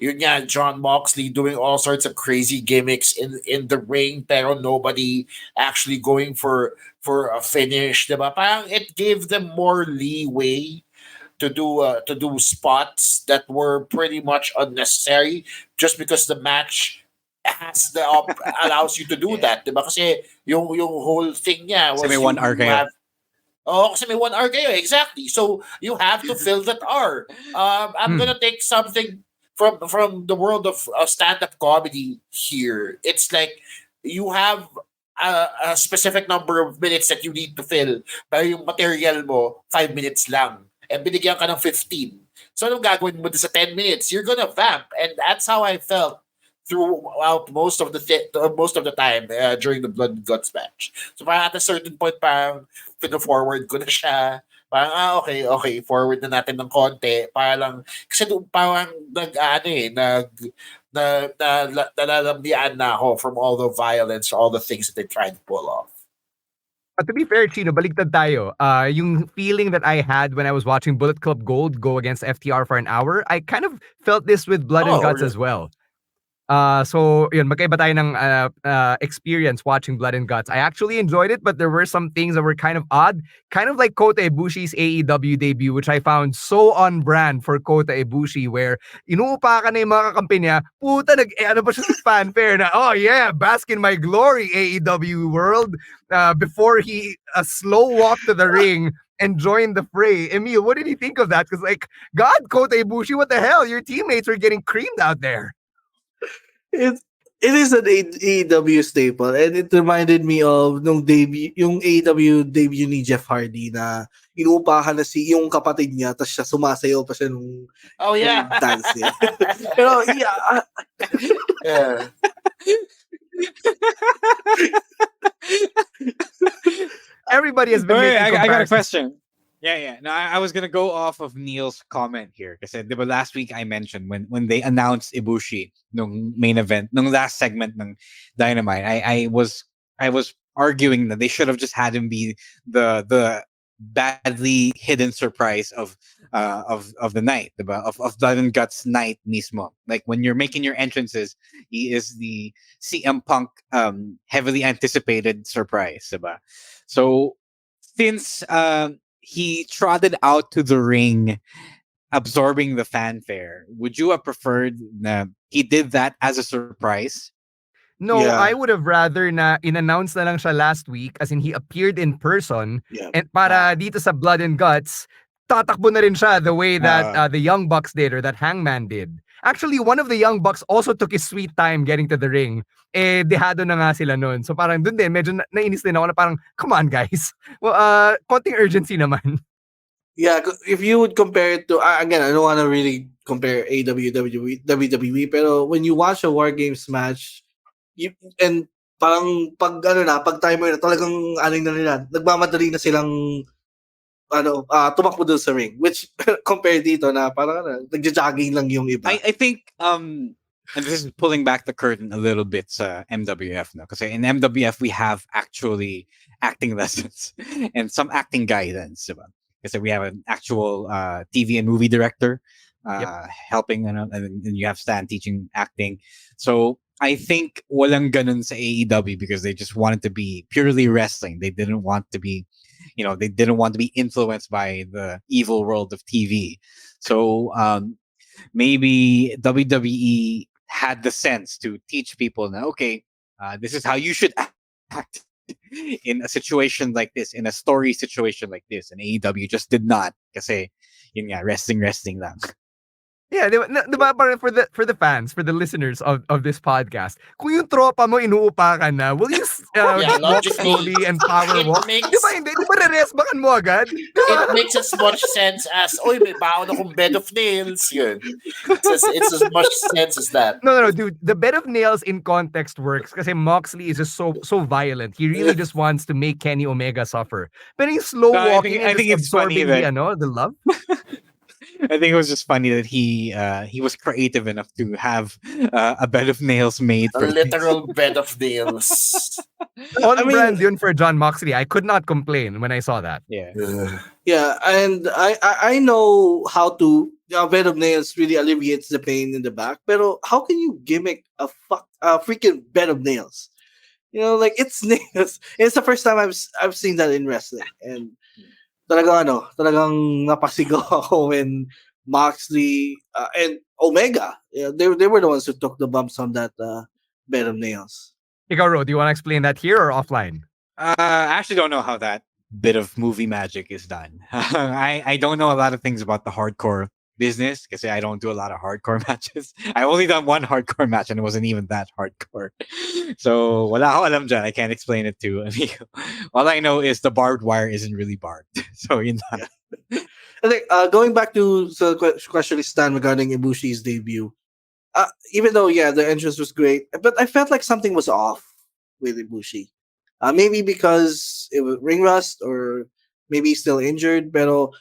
Yun nga, John Moxley doing all sorts of crazy gimmicks in the ring pero nobody actually going for a finish, diba? Parang it gave them more leeway to do spots that were pretty much unnecessary just because the match has allows you to do that, diba? Kasi yung whole thing niya was Kasi may 1 hour you kayo. have kasi may 1 hour kayo, exactly. So you have to fill that hour. I'm gonna take something from the world of stand-up comedy here. It's like you have a specific number of minutes that you need to fill. Pero yung material mo, 5 minutes lang. And binigyan ka ng 15. So anong gagawin mo sa 10 minutes? You're gonna vamp. And that's how I felt throughout most of the time during the Blood and Guts match. So parang at a certain point, parang pino-forward ko na siya. Parang, okay, forward na natin ng konti. Para lang, kasi doon parang nalalambian na ako from all the violence, all the things that they tried to pull off. But to be fair, Chino, baligtad tayo. Yung feeling that I had when I was watching Bullet Club Gold go against FTR for an hour, I kind of felt this with Blood and Oh, Guts as well. So yun, magkaiba tayo ng experience watching Blood and Guts. I actually enjoyed it, but there were some things that were kind of odd. Kind of like Kota Ibushi's AEW debut, which I found so on brand for Kota Ibushi, where inuupakan na yung mga kakampi niya, puta, ano pa siya sa fanfare na, oh yeah, bask in my glory, AEW world, before he slow walk to the ring and join the fray. Emil, what did you think of that? Because like, God, Kota Ibushi, what the hell? Your teammates are getting creamed out there. It is an AEW staple, and it reminded me of nung debut, yung AEW debut ni Jeff Hardy na inuupahan na yung kapatid niya, tapos siya sumasayaw pa siya nung Oh, yeah. dance niya. Pero yeah, Yeah. Everybody has been Wait, making I got a comparisons. question. Yeah. No, I was gonna go off of Neil's comment here because last week I mentioned when they announced Ibushi nung main event, nung last segment ng Dynamite, I was arguing that they should have just had him be the badly hidden surprise of the night, diba? Of Blood and Guts night mismo. Like when you're making your entrances, he is the CM Punk heavily anticipated surprise, diba? So since he trotted out to the ring, absorbing the fanfare, would you have preferred na he did that as a surprise? No, Yeah. I would have rather na in-announce na lang siya last week, as in he appeared in person, Yeah. and para dito sa Blood and Guts, tatakbo na rin siya the way that the Young Bucks did or that Hangman did. Actually, one of the Young Bucks also took his sweet time getting to the ring. Dehado na nga sila nun. So parang dun din, medyo nainis din ako na parang, come on guys. Well, konting urgency naman. Yeah, if you would compare it to again, I don't want to really compare AEW WWE, pero when you watch a War Games match, and parang pag timer na talagang ano na nila, nagmamadali na silang tumakbo dun sa ring, which compared dito na parang nagja-jogging lang yung iba. I think and this is pulling back the curtain a little bit sa MWF, no? Kasi in MWF we have actually acting lessons and some acting guidance, diba? Kasi we have an actual TV and movie director helping, and you have Stan teaching acting. So I think walang ganun sa AEW because they just wanted to be purely wrestling. They didn't want to be, they didn't want to be influenced by the evil world of TV. So maybe WWE had the sense to teach people now, okay, this is how you should act in a situation like this, in a story situation like this. And AEW just did not. Kasi, yun nga, wrestling lang. Yeah, diba parang for the fans, for the listeners of this podcast, kung yung tropa mo inuupakan na, will you walk logically, slowly and power it walk? makes- Diba hindi? Diba re-resbakan mo agad? It makes as much sense as, oy, may baon akong bed of nails. Yun. It's as much sense as that. No, dude. The bed of nails in context works kasi Moxley is just so violent. He really just wants to make Kenny Omega suffer. But he's slow walking I think and it's funny absorbing that the love. I think it was just funny that he was creative enough to have a bed of nails made A for literal bed of nails. On brand yun for John Moxley. I could not complain when I saw that. Yeah. Yeah, and I know how to bed of nails really alleviates the pain in the back, pero how can you gimmick a freaking bed of nails? Like it's nails. It's the first time I've seen that in wrestling, and talagang napasigaw ako when Moxley and Omega, they were the ones who took the bumps on that bed of nails. Ikaw, Ro, do you want to explain that here or offline? I actually don't know how that bit of movie magic is done. I don't know a lot of things about the hardcore business because I don't do a lot of hardcore matches. I only done one hardcore match and it wasn't even that hardcore. So wala ako alam dyan. I can't explain it to amigo. All I know is the barbed wire isn't really barbed. So yun na. I think going back to the question Stan regarding Ibushi's debut, even though the entrance was great, but I felt like something was off with Ibushi. Maybe because it was ring rust or maybe he's still injured, pero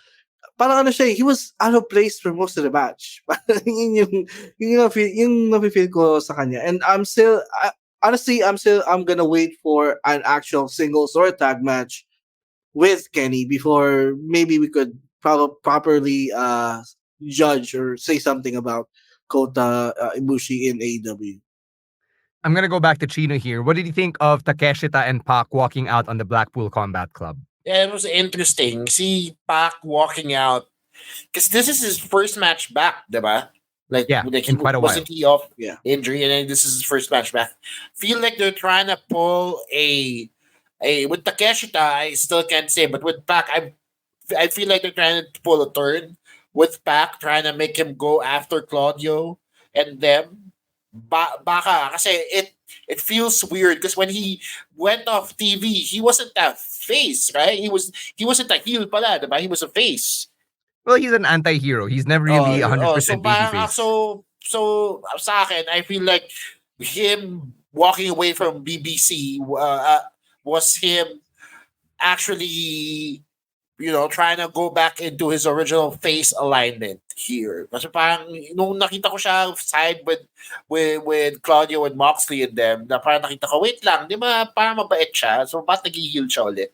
parang he was out of place for most of the match. Yun yung nafe-feel ko sa kanya. And honestly, I'm gonna wait for an actual singles or a tag match with Kenny before maybe we could properly judge or say something about Kota Ibushi in AEW. I'm gonna go back to Chino here. What did you think of Takeshita and Pac walking out on the Blackpool Combat Club? Yeah, it was interesting. See Pac walking out because this is his first match back, diba? Yeah, Like he in quite a while. wasn't he off Yeah. injury, and then this is his first match back. Feel like they're trying to pull a with Takeshita. I still can't say, but with Pac, I feel like they're trying to pull a turn with Pac, trying to make him go after Claudio and them. Baka kasi it feels weird because when he went off TV, he wasn't a face, right? He wasn't a heel pala, diba? He was a face. Well, he's an anti-hero. He's never really So 100% parang babyface. so sa akin, I feel like him walking away from BBC was him actually trying to go back into his original face alignment here. Kasi parang, nung nakita ko siya side with Claudio and Moxley and them, na parang nakita ko, wait lang, di ba, parang mabait siya, so ba't nag-heal siya ulit?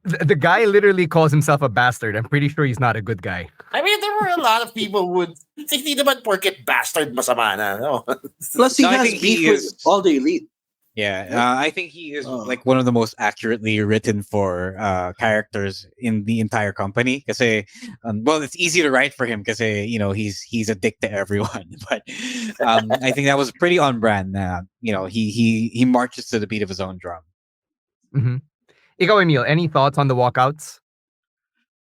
The guy literally calls himself a bastard. I'm pretty sure he's not a good guy. I mean, there were a lot of people who would, hindi naman porket bastard masama na, no? Plus, he No, I has think he beef with is- all the elite. Yeah, I think he is Oh. like one of the most accurately written for characters in the entire company. Because, well, it's easy to write for him because he's a dick to everyone. But I think that was pretty on brand. He marches to the beat of his own drum. Mm-hmm. Ikaw, Emil, any thoughts on the walkouts?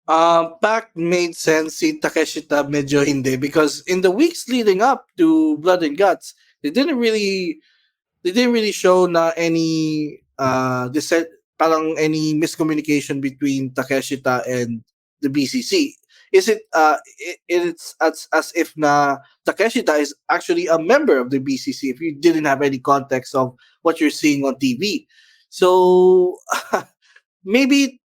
Pac made sense. Si Takeshita medyo hindi because in the weeks leading up to Blood and Guts, they didn't really show na any parang any miscommunication between Takeshita and the BCC. Is it it's as if na Takeshita is actually a member of the BCC if you didn't have any context of what you're seeing on TV. So maybe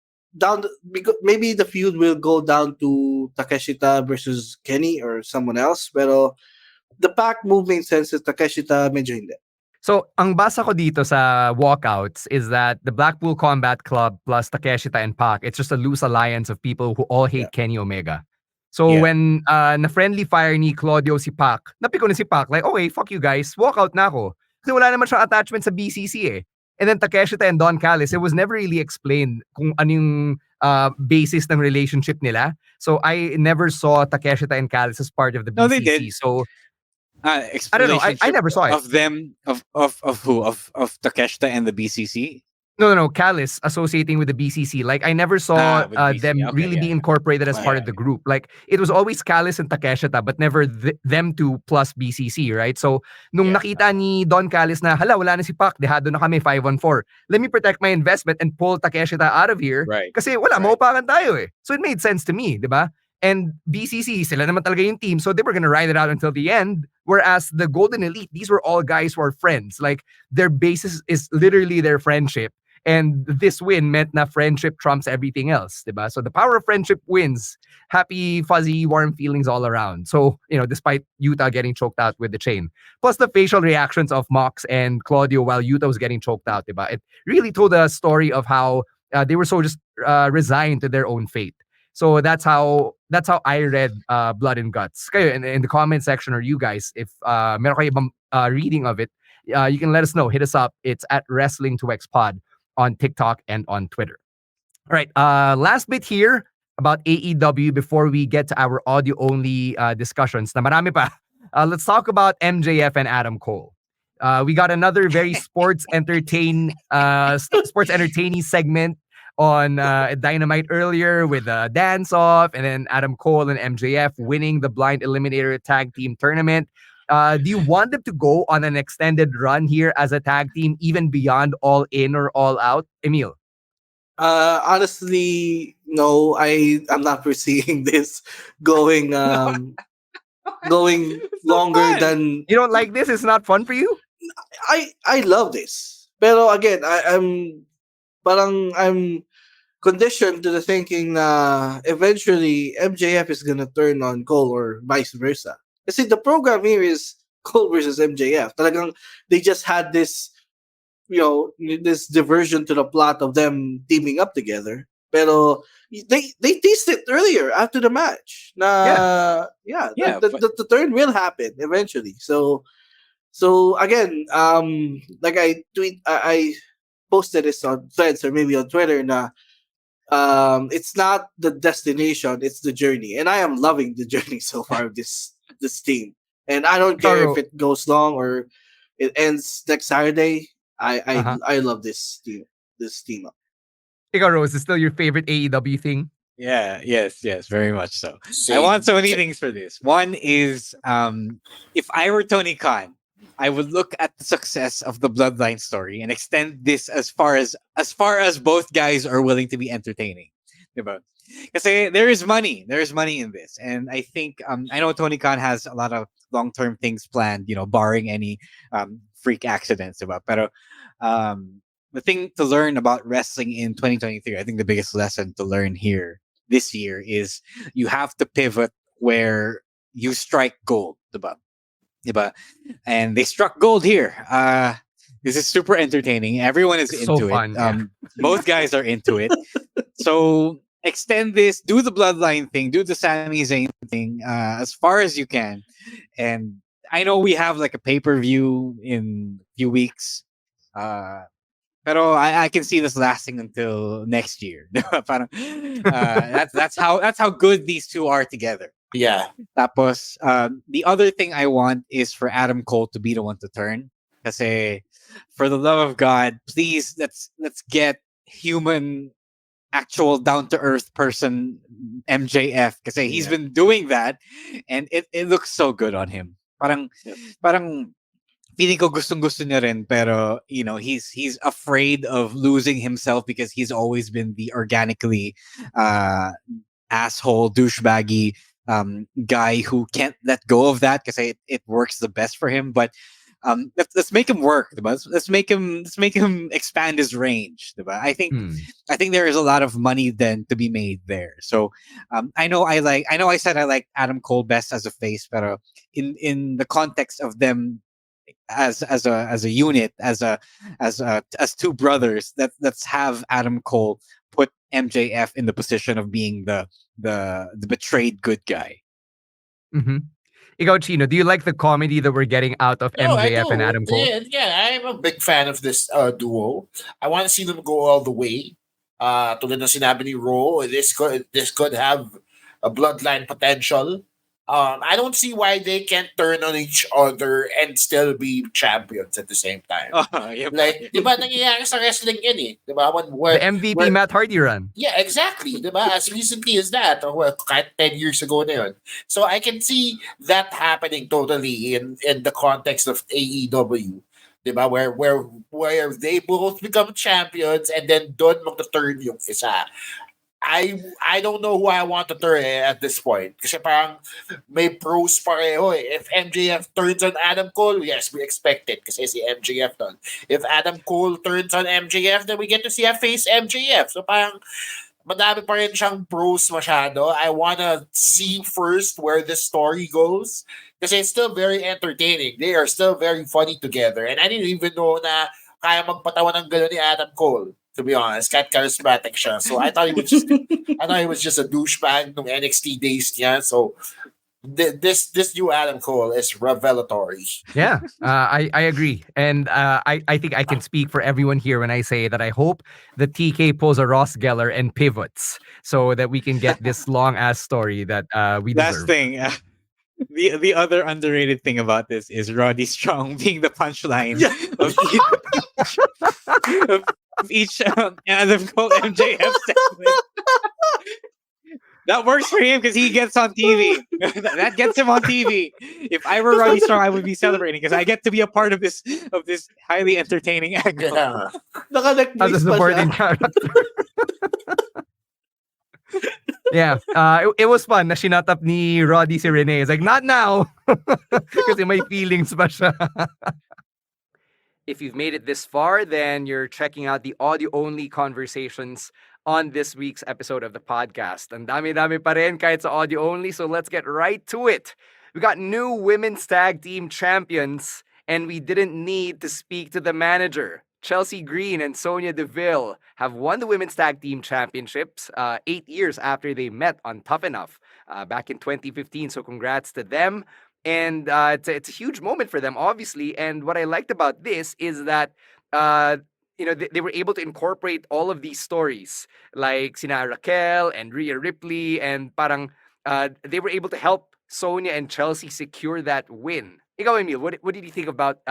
maybe the feud will go down to Takeshita versus Kenny or someone else, pero the Pac move made sense that Takeshita medyo hindi. So, ang basa ko dito sa walkouts is that the Blackpool Combat Club plus Takeshita and Pac, it's just a loose alliance of people who all hate Kenny Omega. So, when na-friendly fire ni Claudio si Pac, napiko na si Pac, like, okay, fuck you guys, walk out na ako. Kasi wala naman siyang attachment sa BCC eh. And then Takeshita and Don Callis, it was never really explained kung ano yung basis ng relationship nila. So, I never saw Takeshita and Callis as part of the BCC. No, they did. So, I don't know. I Relationship never saw it. of them of who of Takeshita and the BCC. No. Callis associating with the BCC. Like, I never saw with BCC. them Okay, really be incorporated as part of the group. Like, it was always Callis and Takeshita, but never them two plus BCC, right? So, nung nakita ni Don Callis na, hala, wala na si Pac, dehado na kami, 5-on-4. Let me protect my investment and pull Takeshita out of here. Right. Kasi wala, maupakan tayo eh. So, it made sense to me, di ba? And BCC, sila naman talaga yung team, so they were gonna ride it out until the end. Whereas the Golden Elite, these were all guys who are friends. Like, their basis is literally their friendship. And this win meant na friendship trumps everything else, diba? So the power of friendship wins. Happy, fuzzy, warm feelings all around. So, despite Yuta getting choked out with the chain. Plus the facial reactions of Mox and Claudio while Yuta was getting choked out, diba? It really told a story of how they were so just resigned to their own fate. So that's how I read Blood and Guts. Kayo, in the comment section, or you guys, if meron kayo ibang reading of it, you can let us know. Hit us up. It's at Wrestling2XPod on TikTok and on Twitter. All right. Last bit here about AEW before we get to our audio-only discussions. Na marami pa. Let's talk about MJF and Adam Cole. We got another very sports entertaining segment on Dynamite earlier with a dance-off, and then Adam Cole and MJF winning the Blind Eliminator Tag Team Tournament. Do you want them to go on an extended run here as a tag team, even beyond All In or All Out? Emil? Honestly, no. I'm not foreseeing this going going longer than. You don't like this? It's not fun for you? I love this, pero again, I'm conditioned to the thinking na eventually MJF is gonna turn on Cole or vice versa. Kasi the program here is Cole versus MJF. Talagang they just had this this diversion to the plot of them teaming up together. Pero they teased it earlier after the match. Yeah, Yeah, the turn will happen eventually. So again, like I posted this on Threads or maybe on Twitter. Na it's not the destination, it's the journey, and I am loving the journey so far of this team. And I don't care if Karo, it goes long or it ends next Saturday. uh-huh. I love this team up. Ikaw, Rose, is still your favorite AEW thing? yeah, yes, very much so. I Same. want so many things for this. One is, if I were Tony Khan, I would look at the success of the Bloodline story and extend this as both guys are willing to be entertaining. Diba? Kasi there is money in this, and I think I know Tony Khan has a lot of long term things planned, barring any freak accidents. Diba? Pero the thing to learn about wrestling in 2023, I think the biggest lesson to learn here this year is you have to pivot where you strike gold, diba? Diba? And they struck gold here. This is super entertaining. Everyone is So into it. fun. Yeah. Both guys are into it. So extend this, do the bloodline thing, do the Sami Zayn thing as far as you can. And I know we have like a pay-per-view in a few weeks. Pero I can see this lasting until next year. Parang, that's how good these two are together. Yeah. Tapos, the other thing I want is for Adam Cole to be the one to turn. Kasi, for the love of God, please let's get human, actual down to earth person MJF. Kasi he's been doing that, and it looks so good on him. Parang feeling ko gustong-gusto niya rin, pero he's afraid of losing himself because he's always been the organically asshole douchebaggy guy who can't let go of that because it works the best for him. But let's make him work, diba? Let's make him expand his range, diba? I think there is a lot of money then to be made there. So I know I said I like Adam Cole best as a face, pero in the context of them as a unit, as two brothers, let's have Adam Cole put MJF in the position of being the betrayed good guy. Mm-hmm. Ikaw, Chino, do you like the comedy that we're getting out of No, I MJF and do. Adam Cole? Yeah, I'm a big fan of this duo. I want to see them go all the way. Tulad ng sinabi ni Ro, this could have a bloodline potential. I don't see why they can't turn on each other and still be champions at the same time. Yep. Like, di ba nangyayari sa wrestling yan eh? Di ba? The MVP Matt Hardy run. Yeah, exactly. Di ba? As recently as that, or kahit 10 years ago na yun. So I can see that happening totally in the context of AEW. Di ba? Where they both become champions and then doon magta-turn yung isa. I don't know who I want to turn at this point. Kasi parang may pros pareho eh. If MJF turns on Adam Cole, yes, we expect it. Kasi si MJF doon. If Adam Cole turns on MJF, then we get to see a face MJF. So parang madami pa rin siyang pros masyado. I wanna see first where the story goes. Kasi it's still very entertaining. They are still very funny together. And I didn't even know na kaya magpatawa ng gano'n ni Adam Cole. To be honest, kahit charismatic siya. So I thought he was just a douchebag nung NXT days niya. So this new Adam Cole is revelatory. Yeah, I agree. And I think I can speak for everyone here when I say that I hope the TK pulls a Ross Geller and pivots so that we can get this long ass story that we Last deserve. thing, the other underrated thing about this is Roddy Strong being the punchline of each Adam Cole MJF segment. That works for him because he gets on TV. That gets him on TV. If I were Roddy Strong, I would be celebrating because I get to be a part of this highly entertaining angle. Yeah. As a supporting character. Yeah, it was fun na sinatap ni Roddy si Renee. It's like, not now! Kasi may feelings pa siya. If you've made it this far, then you're checking out the audio-only conversations on this week's episode of the podcast. Ang dami-dami pa rin kahit sa audio-only, so let's get right to it. We got new women's tag team champions, and we didn't need to speak to the manager. Chelsea Green and Sonia Deville have won the Women's Tag Team Championships 8 years after they met on Tough Enough back in 2015. So congrats to them. And it's a huge moment for them, obviously. And what I liked about this is that they were able to incorporate all of these stories, like Sina Raquel and Rhea Ripley, and parang they were able to help Sonia and Chelsea secure that win. Ikaw, Emil, what did you think about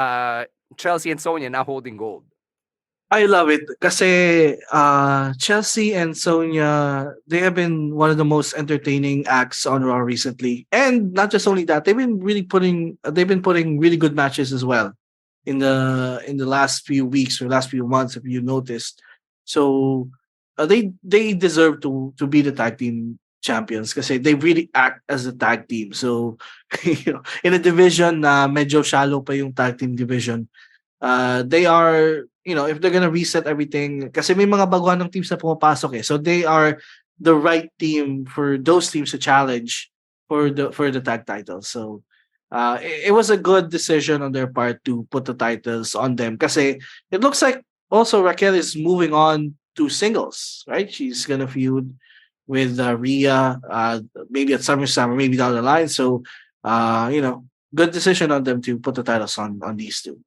Chelsea and Sonia now holding gold? I love it kasi Chelsea and Sonia, they have been one of the most entertaining acts on Raw recently. And not just only that, they've been putting really good matches as well in the last few weeks or last few months, if you noticed. So they deserve to be the tag team champions kasi they really act as a tag team. So in a division na medyo shallow pa yung tag team division, they are, if they're gonna reset everything, kasi may mga baguhan ng teams na pumapasok eh. So they are the right team for those teams to challenge for the tag titles. So it was a good decision on their part to put the titles on them kasi it looks like also Raquel is moving on to singles, right? She's gonna feud with Rhea, maybe at SummerSlam or maybe down the line. So good decision on them to put the titles on these two.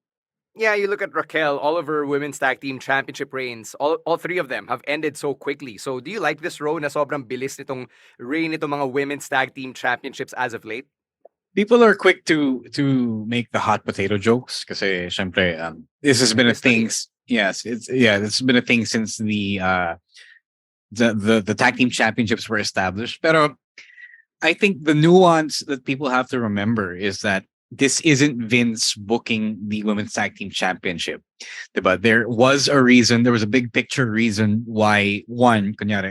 Yeah, you look at Raquel, all of her women's tag team championship reigns, all three of them have ended so quickly. So do you like this row na sobrang bilis nitong reign nitong mga women's tag team championships as of late? People are quick to make the hot potato jokes kasi syempre this has been a thing. Yes, this has been a thing since the tag team championships were established. Pero I think the nuance that people have to remember is that this isn't Vince booking the Women's Tag Team Championship. But there was a reason, there was a big picture reason why kunyari,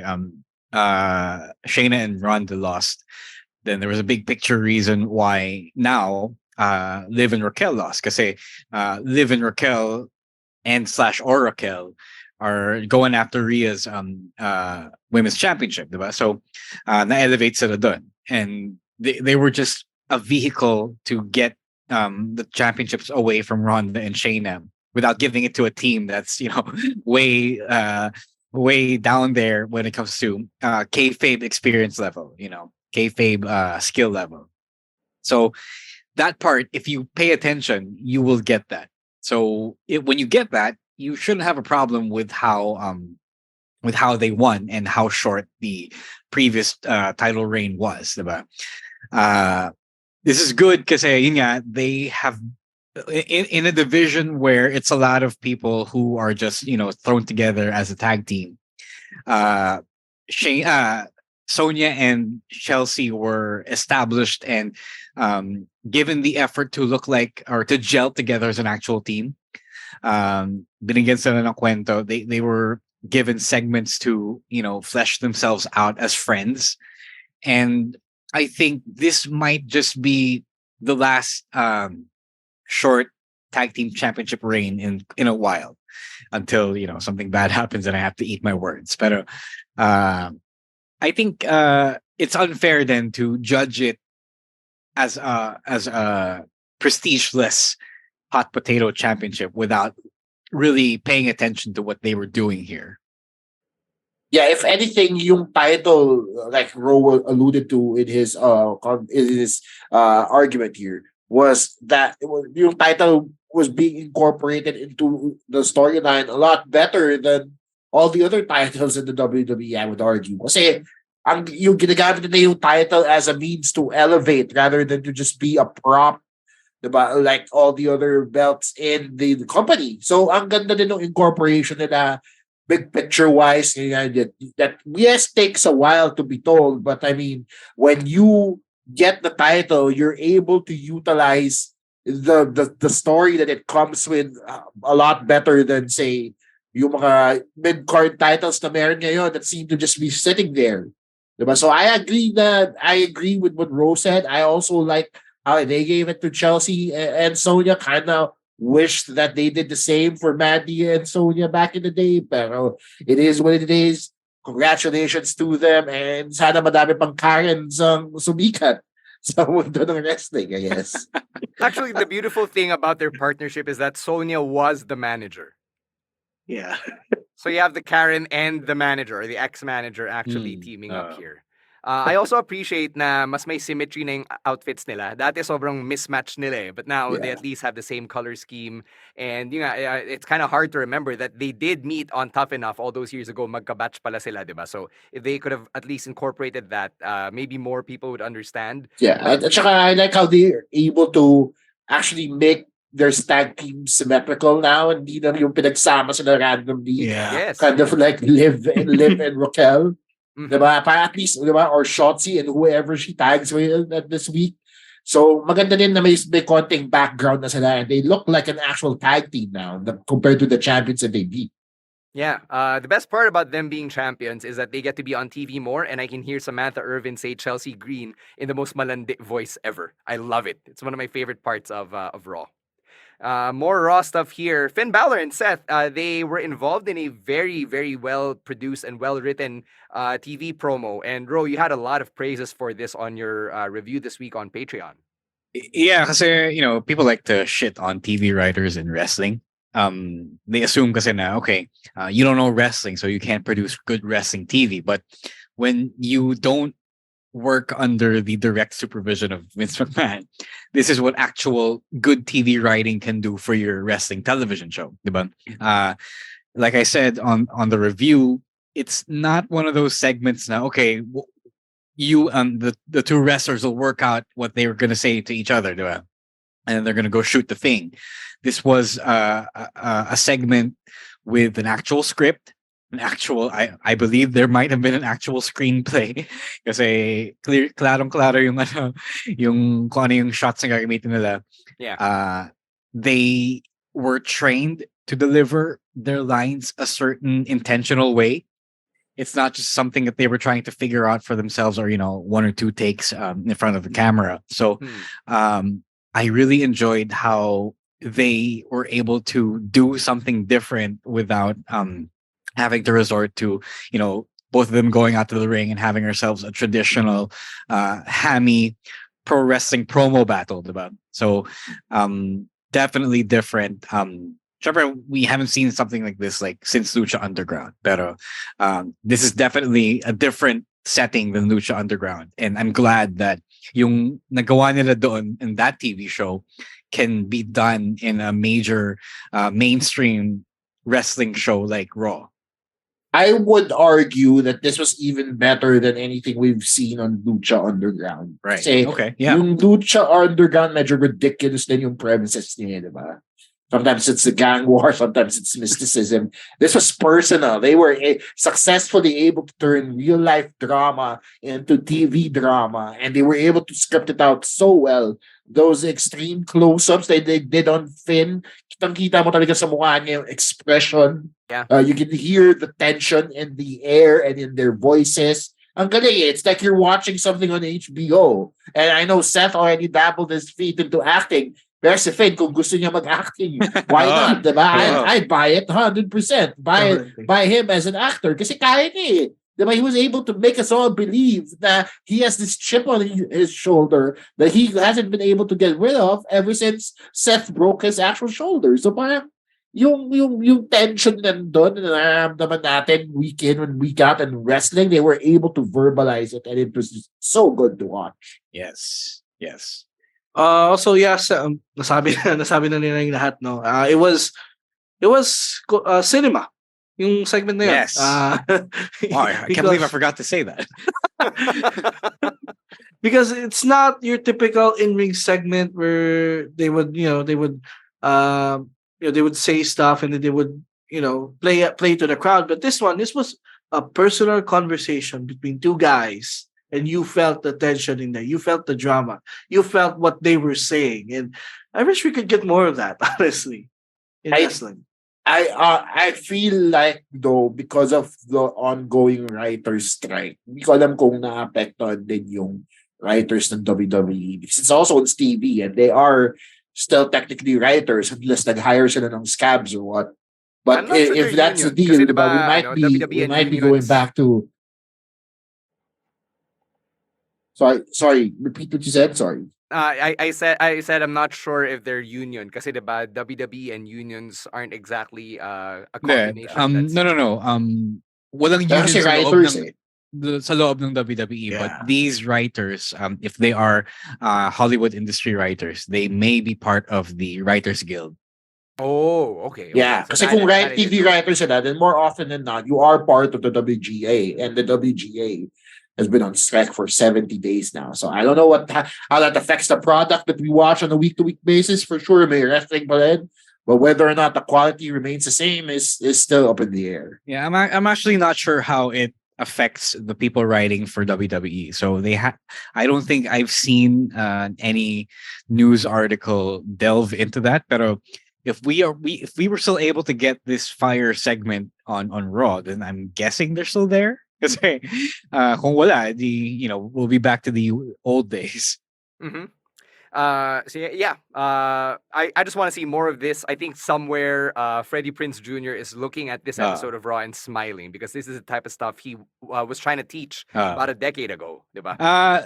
Shayna and Ronda lost. Then there was a big picture reason why now Liv and Raquel lost. Kasi Liv and Raquel and / Raquel are going after Rhea's women's championship, diba? So na-elevate sila dun. And they were just a vehicle to get the championships away from Ronda and Shayna without giving it to a team that's way down there when it comes to kayfabe experience level, kayfabe skill level. So that part, if you pay attention, you will get that. So when you get that, you shouldn't have a problem with how they won and how short the previous title reign was, diba? This is good because they have in a division where it's a lot of people who are just thrown together as a tag team. Sonia and Chelsea were established and given the effort to look like or to gel together as an actual team. Binigyan sila ng kwento. They were given segments to flesh themselves out as friends, and I think this might just be the last short tag team championship reign in a while until something bad happens and I have to eat my words. But I think it's unfair then to judge it as a prestigeless hot potato championship without really paying attention to what they were doing here. Yeah, if anything, yung title, like Ro alluded to in his argument here, was that yung title was being incorporated into the storyline a lot better than all the other titles in the WWE, I would argue. Kasi yung ginagamit nila yung title as a means to elevate rather than to just be a prop, diba? Like all the other belts in the company. So ang ganda din ng incorporation nila, big picture wise, that yes, takes a while to be told, but I mean, when you get the title, you're able to utilize the story that it comes with a lot better than, say, yung mga mid-card titles na meron ngayon that seem to just be sitting there. Diba? So I agree with what Rose said. I also like how they gave it to Chelsea and Sonia. Kind of wished that they did the same for Mandy and Sonia back in the day. Pero it is what it is. Congratulations to them, and sana madami pang Karens ang sumikat sa mundo ng wrestling, I guess. Actually, the beautiful thing about their partnership is that Sonia was the manager. Yeah. So you have the Karen and the manager, or the ex-manager actually teaming up here. I also appreciate na mas may symmetry na yung outfits nila. Dati sobrang mismatch nila eh. But now they at least have the same color scheme. And yun nga, it's kind of hard to remember that they did meet on Tough Enough all those years ago. Magka-batch pala sila, diba? So if they could have at least incorporated that, maybe more people would understand. Yeah, But at saka I like how they're able to actually make their tag team symmetrical now. Hindi na yung pinagsama sila randomly. Yeah. yes. Kind of like Liv and Raquel. Diba? Para at least, diba? Or Shotzi and whoever she tags with at this week. So, maganda din na may konting background na sila. And they look like an actual tag team now compared to the champions that they beat. Yeah, the best part about them being champions is that they get to be on TV more, and I can hear Samantha Irvin say Chelsea Green in the most malandi voice ever. I love it. It's one of my favorite parts of Raw. More Raw stuff here. Finn Balor and Seth, they were involved in a very, very well produced and well written TV promo. And Ro, you had a lot of praises for this on your review this week on Patreon. Yeah, kasi, people like to shit on TV writers in wrestling. They assume kasi na, okay, you don't know wrestling, so you can't produce good wrestling TV. But when you don't work under the direct supervision of Vince McMahon, this is what actual good TV writing can do for your wrestling television show, diba? Like I said on the review, it's not one of those segments now. Okay, you the two wrestlers will work out what they were going to say to each other, diba? And they're going to go shoot the thing. This was a segment with an actual script. I believe there might have been an actual screenplay kasi klarong-klaro yung kung ano yung shots na gagamitin nila. Yeah. They were trained to deliver their lines a certain intentional way. It's not just something that they were trying to figure out for themselves or, one or two takes in front of the camera. So I really enjoyed how they were able to do something different without having to resort to, both of them going out to the ring and having ourselves a traditional hammy pro wrestling promo battle. Diba? So definitely different. We haven't seen something like this since Lucha Underground. Pero this is definitely a different setting than Lucha Underground. And I'm glad that yung nagawa nila doon in that TV show can be done in a major mainstream wrestling show like Raw. I would argue that this was even better than anything we've seen on Lucha Underground. Right. Kasi okay. Yeah. Yung Lucha Underground, medyo ridiculous din yung premises niya, di ba? Sometimes it's the gang war, sometimes it's mysticism. This was personal. They were successfully able to turn real life drama into TV drama, and they were able to script it out so well. Those extreme close-ups they did on Finn, kitang-kita mo talaga sa mukha niya yung expression. Yeah. You can hear the tension in the air and in their voices. Ang galing, it's like you're watching something on HBO. And I know Seth already dabbled his feet into acting. Pero si Finn, kung gusto niya mag-acting, why not? Diba? I'd buy it 100%. Buy him as an actor. Kasi kaya niya eh. Diba? He was able to make us all believe that he has this chip on his shoulder that he hasn't been able to get rid of ever since Seth broke his actual shoulder. So parang yung tension nandun na nararamdaman natin week in and week out in wrestling, they were able to verbalize it and it was just so good to watch. Yes. Also, yes, nasabi na nila yung lahat, no? It was cinema. Yung segment na yun. Yes. I can't believe I forgot to say that. Because it's not your typical in-ring segment where they would say stuff and then they would, play to the crowd. But this was a personal conversation between two guys. And you felt the tension in there. You felt the drama. You felt what they were saying. And I wish we could get more of that, honestly, in wrestling. I feel like, though, because of the ongoing writer's strike, hindi ko alam kung naapektuhan din yung writers ng WWE. Because it's also on TV and they are still technically writers unless nag-hire sila ng scabs or what. But if that's the deal, we might be going back to... Sorry. Repeat what you said. Sorry. I said I'm not sure if they're union kasi diba WWE and unions aren't exactly a Hindi, combination that's no. Walang Kaya union kasi sa loob writers ng eh. sa loob ng WWE, but Yeah. these writers, if they are Hollywood industry writers, they may be part of the Writers Guild. Oh, okay. Yeah, So kasi kung that I didn't TV know. writer sila, then more often than not, you are part of the WGA, and the WGA has been on strike for 70 days now. So I don't know how that affects the product that we watch on a week-to-week basis. For sure, may wrestling pa rin, but whether or not the quality remains the same is still up in the air. Yeah, I'm actually not sure how it affects the people writing for WWE. So I don't think I've seen any news article delve into that. Pero if we were still able to get this fire segment on Raw, then I'm guessing they're still there. Kasi kung wala, we'll be back to the old days. Mm-hmm. So yeah, I just want to see more of this. I think somewhere Freddie Prinze Jr. is looking at this episode of Raw and smiling because this is the type of stuff he was trying to teach about a decade ago, diba?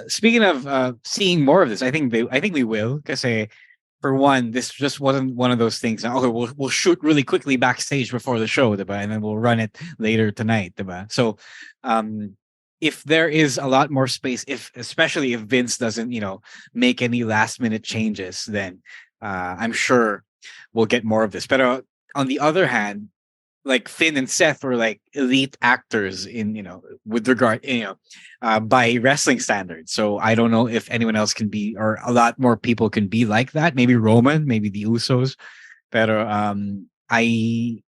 Speaking of seeing more of this, I think we will, kasi for one, this just wasn't one of those things. Okay, we'll shoot really quickly backstage before the show, diba? And then we'll run it later tonight, diba? So, if there is a lot more space, especially if Vince doesn't, make any last minute changes, then I'm sure we'll get more of this. But on the other hand, like Finn and Seth were like elite actors in, with regard, by wrestling standards. So I don't know if anyone else can be, or a lot more people can be like that. Maybe Roman, maybe the Usos. But I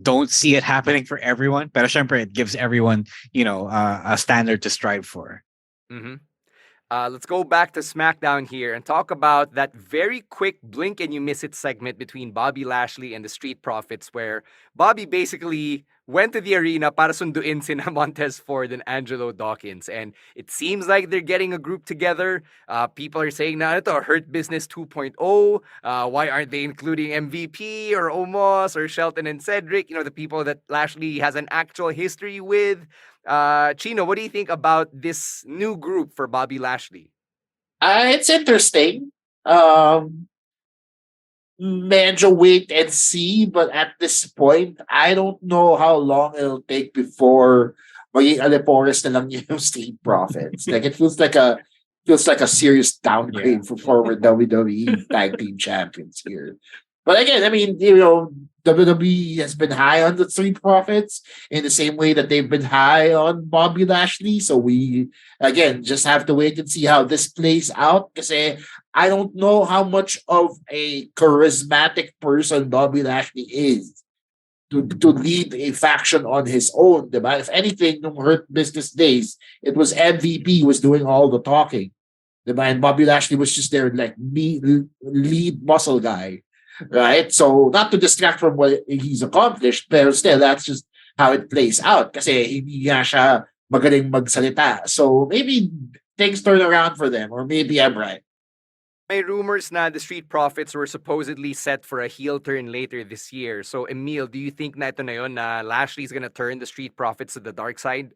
don't see it happening for everyone. Pero syempre, it gives everyone, a standard to strive for. Mm-hmm. Let's go back to SmackDown here and talk about that very quick blink and you miss it segment between Bobby Lashley and the Street Profits, where Bobby basically went to the arena para sunduin sina Montez Ford and Angelo Dawkins. And it seems like they're getting a group together. People are saying na ito, Hurt Business 2.0. Why aren't they including MVP or Omos or Shelton and Cedric? The people that Lashley has an actual history with. Chino, what do you think about this new group for Bobby Lashley? It's interesting. Medyo wait and see, but at this point, I don't know how long it'll take before maging Alipores na lang yung Street Profits. Like it feels like a serious downgrade for former WWE tag team champions here. But again, I mean, WWE has been high on the Street Profits in the same way that they've been high on Bobby Lashley. So we, again, just have to wait and see how this plays out. Because I don't know how much of a charismatic person Bobby Lashley is to lead a faction on his own. Diba? If anything, in Hurt Business days, it was MVP was doing all the talking. Diba? And Bobby Lashley was just there like lead muscle guy. Right? So, not to distract from what he's accomplished, but still, that's just how it plays out. Kasi hindi nga siya magaling magsalita. So, maybe things turn around for them, or maybe I'm right. May rumors na the Street Profits were supposedly set for a heel turn later this year. So, Emil, do you think na ito na yun na Lashley's gonna turn the Street Profits to the dark side?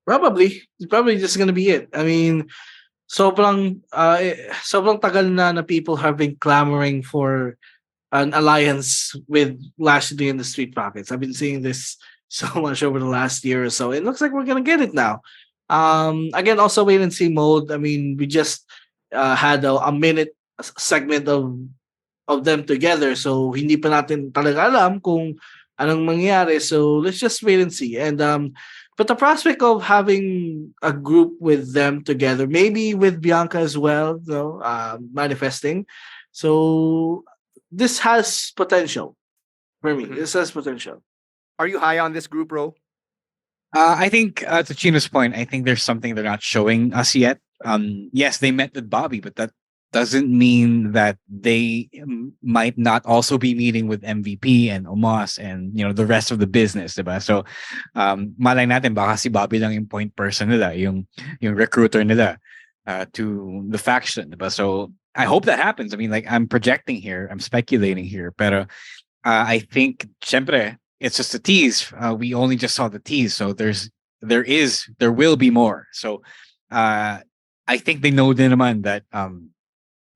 Probably. It's probably just gonna be it. I mean, sobrang tagal na people have been clamoring for an alliance with Lashley and the Street Profits. I've been seeing this so much over the last year or so. It looks like we're gonna get it now. Again, also wait and see mode. I mean, we just had a minute segment of them together, so hindi pa natin talaga alam kung anong mangyayari. So let's just wait and see. And but the prospect of having a group with them together, maybe with Bianca as well, manifesting. So this has potential for me. This has potential. Are you high on this group, Ro? I think to Chino's point, I think there's something they're not showing us yet. Yes, they met with Bobby, but that doesn't mean that they might not also be meeting with MVP and Omos and the rest of the business, diba? So malay natin baka si Bobby lang yung point person nila, yung recruiter nila to the faction, diba? So I hope that happens. I mean, like, I'm projecting here, I'm speculating here, pero I think, syempre, it's just a tease. We only just saw the tease, so there will be more. So I I think they know din naman that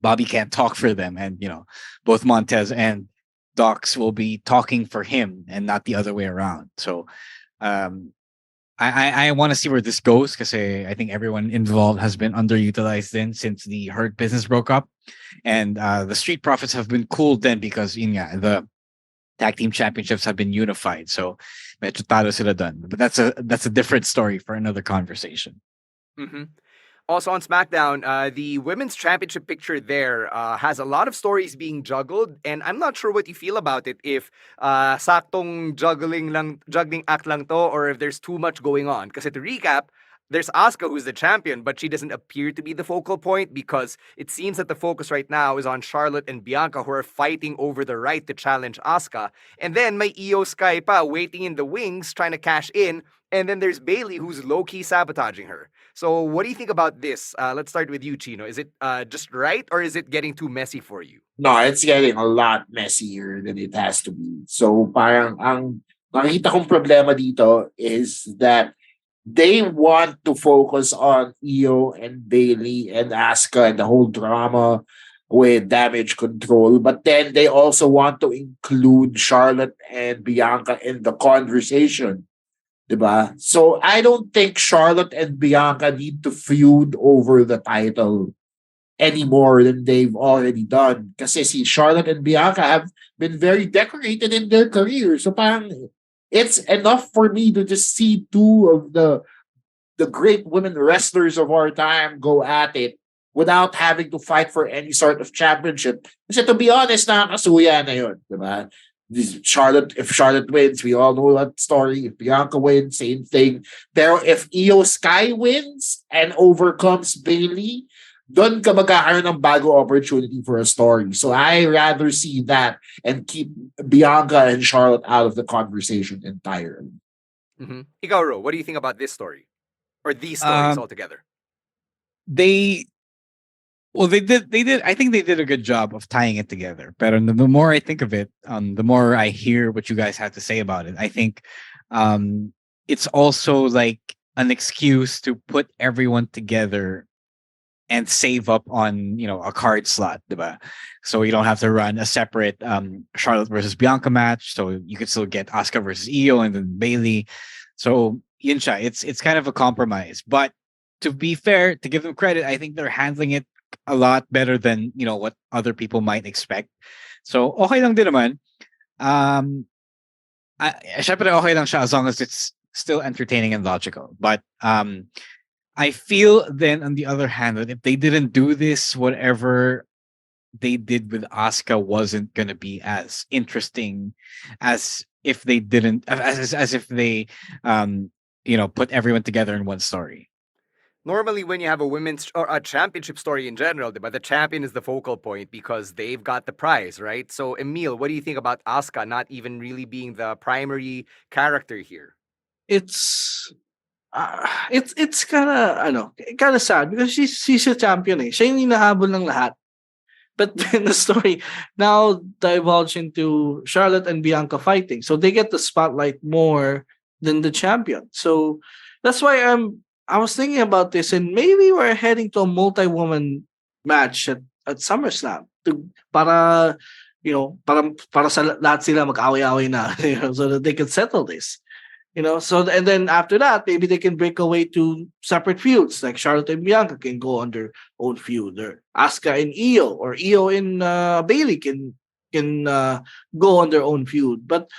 Bobby can't talk for them, and both Montez and Docs will be talking for him and not the other way around. So um, I want to see where this goes because I think everyone involved has been underutilized then since the Hurt business broke up, and the Street Profits have been cool then because the tag team championships have been unified. So medyo talo sila dun. But that's a different story for another conversation. Mm-hmm. Also on SmackDown, the women's championship picture there has a lot of stories being juggled, and I'm not sure what you feel about it. If saktong juggling act lang to, or if there's too much going on. Because to recap, there's Asuka who's the champion, but she doesn't appear to be the focal point because it seems that the focus right now is on Charlotte and Bianca who are fighting over the right to challenge Asuka. And then may Io Sky pa waiting in the wings trying to cash in. And then there's Bailey who's low-key sabotaging her. So what do you think about this? Let's start with you, Chino. Is it just right or is it getting too messy for you? No, it's getting a lot messier than it has to be. So parang ang nakita kong problema dito is that they want to focus on Io and Bailey and Asuka and the whole drama with damage control, but then they also want to include Charlotte and Bianca in the conversation. Diba? So I don't think Charlotte and Bianca need to feud over the title any more than they've already done. Kasi si Charlotte and Bianca have been very decorated in their career. So parang it's enough for me to just see two of the great women wrestlers of our time go at it without having to fight for any sort of championship. Kasi to be honest, nakakasuya na yun. Diba? If Charlotte wins, we all know that story. If Bianca wins, same thing. Pero if Io Sky wins and overcomes Bailey, doon ka magkakaroon ng bago opportunity for a story. So I rather see that and keep Bianca and Charlotte out of the conversation entirely. Mm-hmm. Ikaw, Ro, what do you think about this story? Or these stories altogether? They did. I think they did a good job of tying it together. But the more I think of it, the more I hear what you guys have to say about it. I think it's also like an excuse to put everyone together and save up on a card slot, diba? So you don't have to run a separate Charlotte versus Bianca match. So you could still get Asuka versus Io and then Bailey. So yun siya. It's kind of a compromise. But to be fair, to give them credit, I think they're handling it a lot better than what other people might expect. So okay lang din naman. Syempre okay lang siya as long as it's still entertaining and logical. But I feel then on the other hand that if they didn't do this, whatever they did with Asuka wasn't gonna be as interesting as if they didn't as if they put everyone together in one story. Normally, when you have a women's or a championship story in general, but the champion is the focal point because they've got the prize, right? So, Emil, what do you think about Asuka not even really being the primary character here? It's kind of sad because she's a champion eh. Siya yung hinahabol ng lahat. But then the story now divulged into Charlotte and Bianca fighting. So they get the spotlight more than the champion. So that's why I was thinking about this, and maybe we're heading to a multi-woman match at SummerSlam para sa lahat sila mag-away-away na, so that they can settle this. So and then after that, maybe they can break away to separate feuds, like Charlotte and Bianca can go on their own feud, or Asuka and Io, or Io and Bailey can go on their own feud. But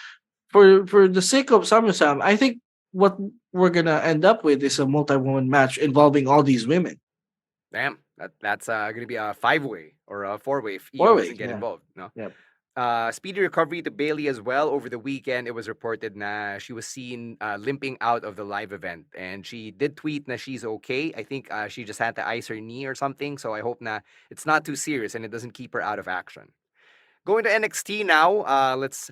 for the sake of SummerSlam, I think what we're gonna end up with is a multi-woman match involving all these women. Damn, that's gonna be a 5-way or a 4-way if Io doesn't get involved. No. Yep. Speedy recovery to Bailey as well. Over the weekend, it was reported that she was seen limping out of the live event, and she did tweet that she's okay. I think she just had to ice her knee or something. So I hope that it's not too serious and it doesn't keep her out of action. Going to NXT now, let's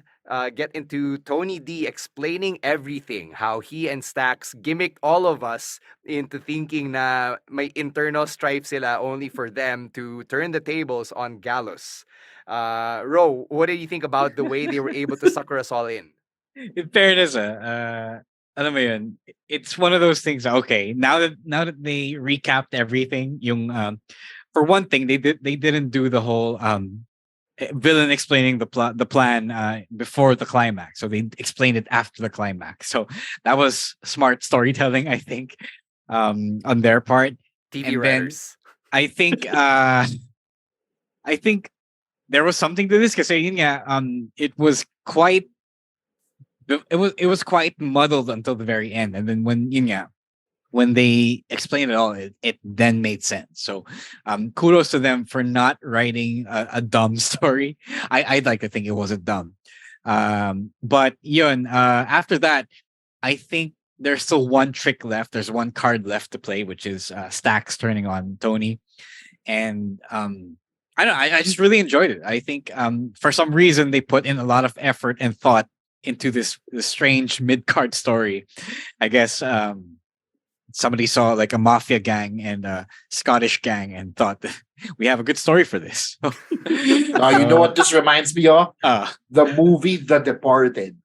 get into Tony D explaining everything, how he and Stax gimmicked all of us into thinking na may internal strife sila only for them to turn the tables on Gallus. Ro, what do you think about the way they were able to sucker us all in? In fairness, alam mo yun, it's one of those things. Okay, now that they recapped everything, yung for one thing, they didn't do the whole villain explaining the plan before the climax, so they explained it after the climax. So that was smart storytelling, I think, on their part. TV And then writers. I think I think there was something to this because it was quite it was quite muddled until the very end, and then when they explained it all, it then made sense. So, kudos to them for not writing a dumb story. I'd like to think it wasn't dumb. But yun, after that, I think there's still one trick left. There's one card left to play, which is Stacks turning on Tony. And I don't know, I just really enjoyed it. I think for some reason they put in a lot of effort and thought into this strange mid card story. I guess somebody saw like a mafia gang and a Scottish gang and thought that we have a good story for this. You know what this reminds me of? The movie The Departed.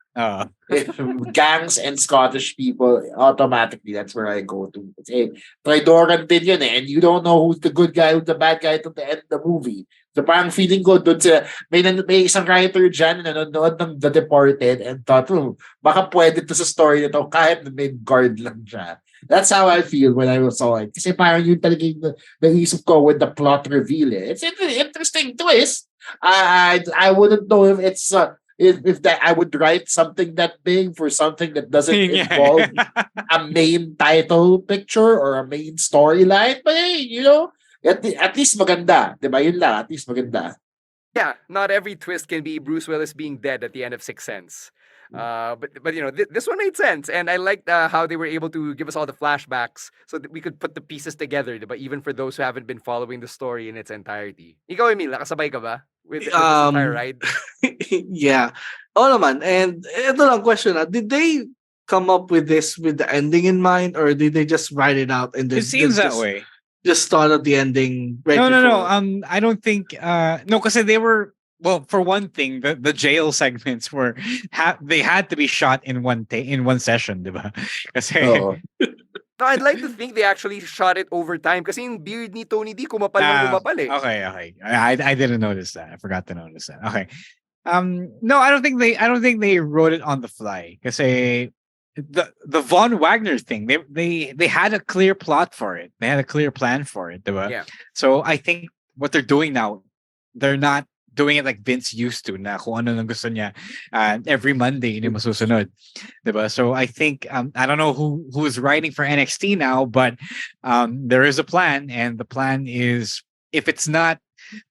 Gangs and Scottish people, automatically, that's where I go to. Eh, Tridoran din yun eh. And you don't know who's the good guy, who's the bad guy to the end of the movie. So parang feeling ko dun sa, may isang writer dyan na nanonood ng The Departed and thought, baka pwede to sa story na to kahit na may guard lang siya. That's how I feel when I saw it. Kasi parang yun talaga yung naisip ko with the plot reveal. Eh. It's an interesting twist. I wouldn't know if it's if that I would write something that big for something that doesn't involve a main title picture or a main storyline. But hey, at least maganda. Diba? Yun lang, at least maganda. Yeah, not every twist can be Bruce Willis being dead at the end of Sixth Sense. But this one made sense, and I liked how they were able to give us all the flashbacks so that we could put the pieces together, diba? Even for those who haven't been following the story in its entirety. Ikaw, Emil, nakasabay ka ba with this entire ride? Yeah. Oo naman. And ito lang question, did they come up with this with the ending in mind, or did they just write it out and It seems that way. Just thought of the ending right no. before? I don't think no, because they were, well, for one thing, the jail segments were they had to be shot in one session, diba? Kasi No, I'd like to think they actually shot it over time kasi yung beard ni Tony D kumapal ng kumapal eh. Okay. I didn't notice that. I forgot to notice that. Okay. No, I don't think they wrote it on the fly. Kasi the Von Wagner thing, they had a clear plot for it. They had a clear plan for it, diba? Yeah. So I think what they're doing now, they're not doing it like Vince used to, na kung ano nang gusto niya every Monday hindi masusunod, diba? So I think I don't know who's writing for NXT now, but there is a plan, and the plan is if it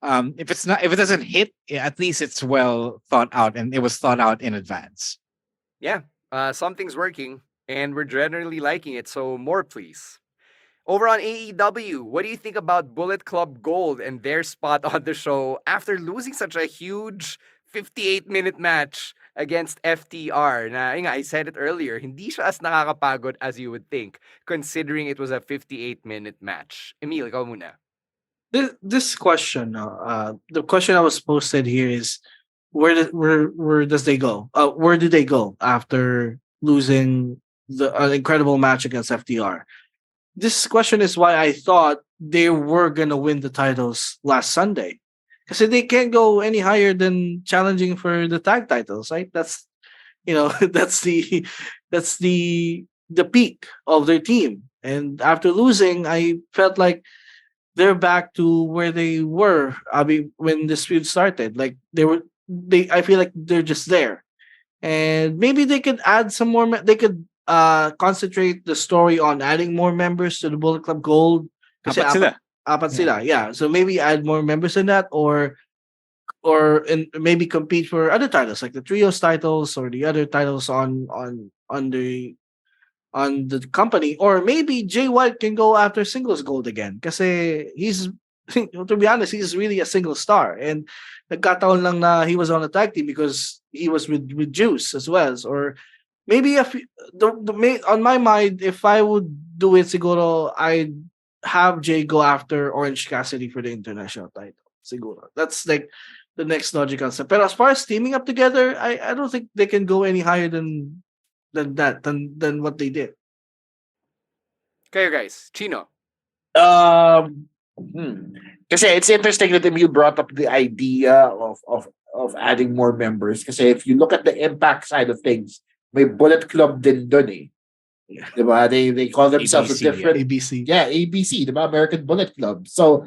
doesn't hit, at least it's well thought out, and it was thought out in advance. Yeah, something's working, and we're generally liking it. So more, please. Over on AEW, what do you think about Bullet Club Gold and their spot on the show after losing such a huge 58-minute match against FTR? Na, I said it earlier, hindi siya as nakakapagod as you would think, considering it was a 58-minute match. Emil, ikaw muna. This question, the question I was posted here is, where does they go? Where did they go after losing an incredible match against FTR? This question is why I thought they were gonna win the titles last Sunday, because they can't go any higher than challenging for the tag titles, right? That's that's the peak of their team. And after losing, I felt like they're back to where they were. I mean, when this feud started, like I feel like they're just there, and maybe they could add some more. They could concentrate the story on adding more members to the Bullet Club Gold. Kasi apat sila. Yeah. So maybe add more members in that, or maybe compete for other titles like the trios titles or the other titles on the company, or maybe Jay White can go after singles gold again. Kasi he's to be honest, he's really a single star, and nagkataon lang na he was on a tag team because he was with Juice as well. Or maybe on my mind, if I would do it, siguro I'd have Jay go after Orange Cassidy for the international title. Siguro. That's like the next logical step. But as far as teaming up together, I don't think they can go any higher than than what they did. Okay, guys. Chino. Um, Kasi it's interesting that you brought up the idea of adding more members. Kasi if you look at the impact side of things, may Bullet Club din dun eh. Diba? They call themselves a ABC, yeah. different ABC. yeah, ABC, diba? American Bullet Club. So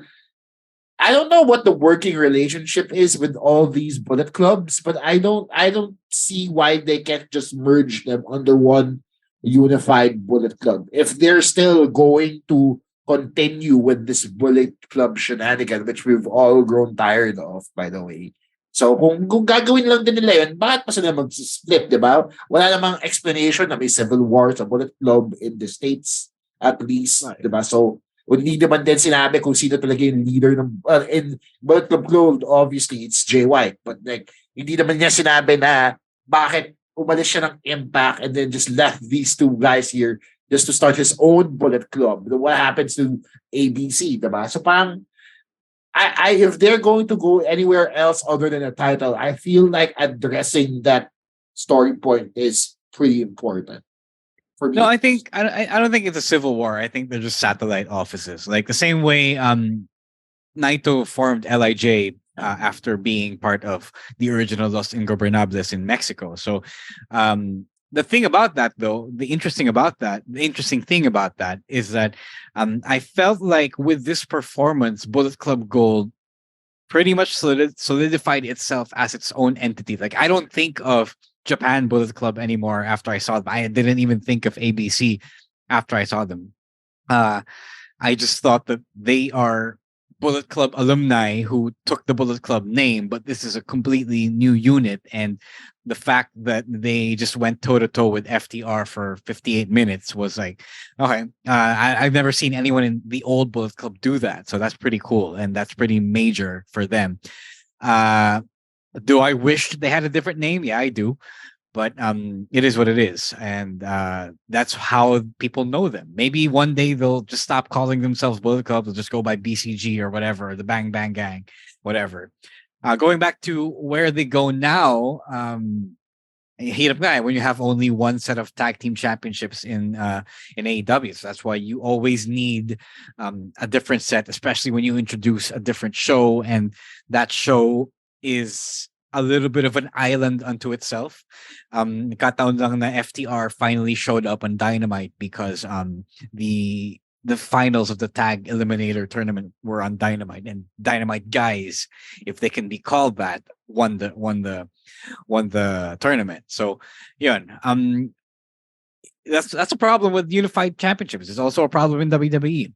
I don't know what the working relationship is with all these bullet clubs, but I don't see why they can't just merge them under one unified bullet club. If they're still going to continue with this bullet club shenanigan, which we've all grown tired of, by the way. So kung gagawin lang din nila yun, bakit pa sila mag-split, di ba? Wala namang explanation na may civil war sa bullet club in the States, at least, Right. di ba? So hindi naman din sinabi kung sino talaga yung leader ng in Bullet Club Gold, obviously it's Jay White, but like hindi naman niya sinabi na bakit umalis siya ng Impact and then just left these two guys here just to start his own Bullet Club. What happens to ABC, diba? So parang I if they're going to go anywhere else other than a title, I feel like addressing that story point is pretty important for me. No, I don't think it's a civil war. I think they're just satellite offices, like the same way Naito formed Lij after being part of the original Los Ingobernables in Mexico. So the thing about that, though, the interesting thing about that is that I felt like with this performance, Bullet Club Gold pretty much solidified itself as its own entity. Like I don't think of Japan Bullet Club anymore after I saw them. I didn't even think of ABC after I saw them. I just thought that they are Bullet Club alumni who took the Bullet Club name, but this is a completely new unit. And the fact that they just went toe to toe with FTR for 58 minutes was like, okay, I've never seen anyone in the old Bullet Club do that. So that's pretty cool. And that's pretty major for them. Do I wish they had a different name? Yeah, I do. But it is what it is, and that's how people know them. Maybe one day they'll just stop calling themselves Bullet Club. They'll just go by BCG or whatever, the Bang Bang Gang, whatever. Going back to where they go now, Heat of Guy, when you have only one set of tag team championships in AEW, so that's why you always need a different set, especially when you introduce a different show, and that show is a little bit of an island unto itself. Kataon lang na FTR finally showed up on Dynamite because the finals of the tag eliminator tournament were on Dynamite, and Dynamite guys, if they can be called that, won the tournament. So yun, that's a problem with unified championships. It's also a problem in WWE.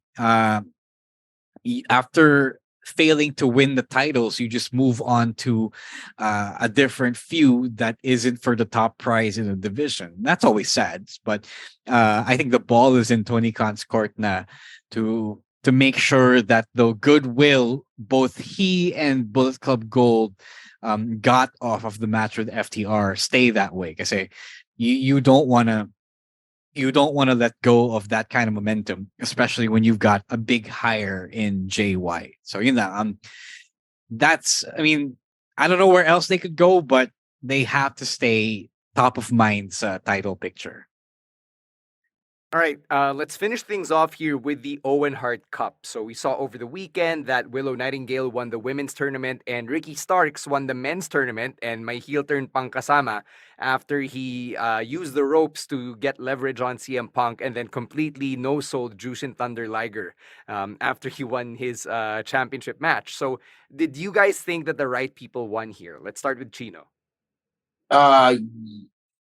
After failing to win the titles, you just move on to a different feud that isn't for the top prize in the division. That's always sad, but I think the ball is in Tony Khan's court now to make sure that the goodwill both he and Bullet Club Gold got off of the match with FTR stay that way. Kasi you don't want to let go of that kind of momentum, especially when you've got a big hire in JY. So I don't know where else they could go, but they have to stay top of mind's title picture. All right, let's finish things off here with the Owen Hart Cup. So we saw over the weekend that Willow Nightingale won the women's tournament and Ricky Starks won the men's tournament, and my heel turn Pangkasama after he used the ropes to get leverage on CM Punk and then completely no-sold Jushin Thunder Liger after he won his championship match. So did you guys think that the right people won here? Let's start with Chino.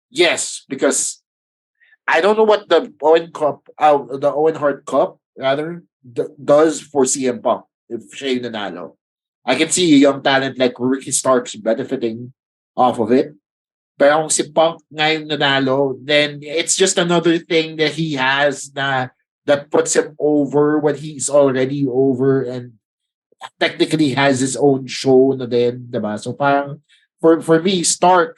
Yes, because I don't know what the Owen Hart Cup rather does for CM Punk if siya yung nanalo. I can see a young talent like Ricky Starks benefiting off of it. Pero kung si Punk nga yung nanalo, then it's just another thing that he has that puts him over when he's already over and technically has his own show na din, diba? So parang for me, Stark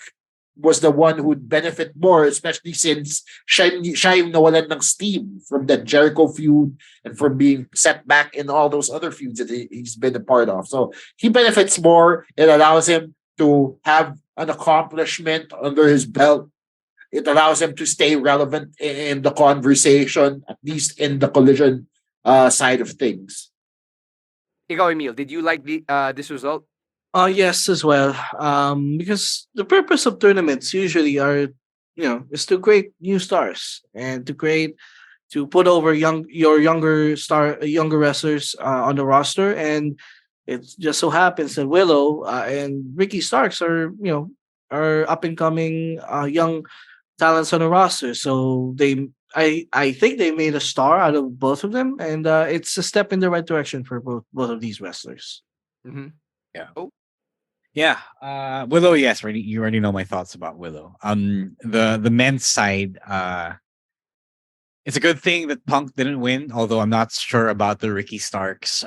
was the one who'd benefit more, especially since siya yung nawalan ng steam from that Jericho feud and from being set back in all those other feuds that he's been a part of. So he benefits more. It allows him to have an accomplishment under his belt It allows them to stay relevant in the conversation, at least in the collision side of things. Ikaw, Emil, did you like this result? Yes, as well. Because the purpose of tournaments usually are, is to create new stars and to put over younger wrestlers on the roster, and it just so happens that Willow and Ricky Starks are up and coming young talents on the roster. So I think they made a star out of both of them, and it's a step in the right direction for both of these wrestlers. Mm-hmm. Yeah. Oh. Yeah, Willow. Yes, you already know my thoughts about Willow. The men's side. It's a good thing that Punk didn't win, although I'm not sure about the Ricky Starks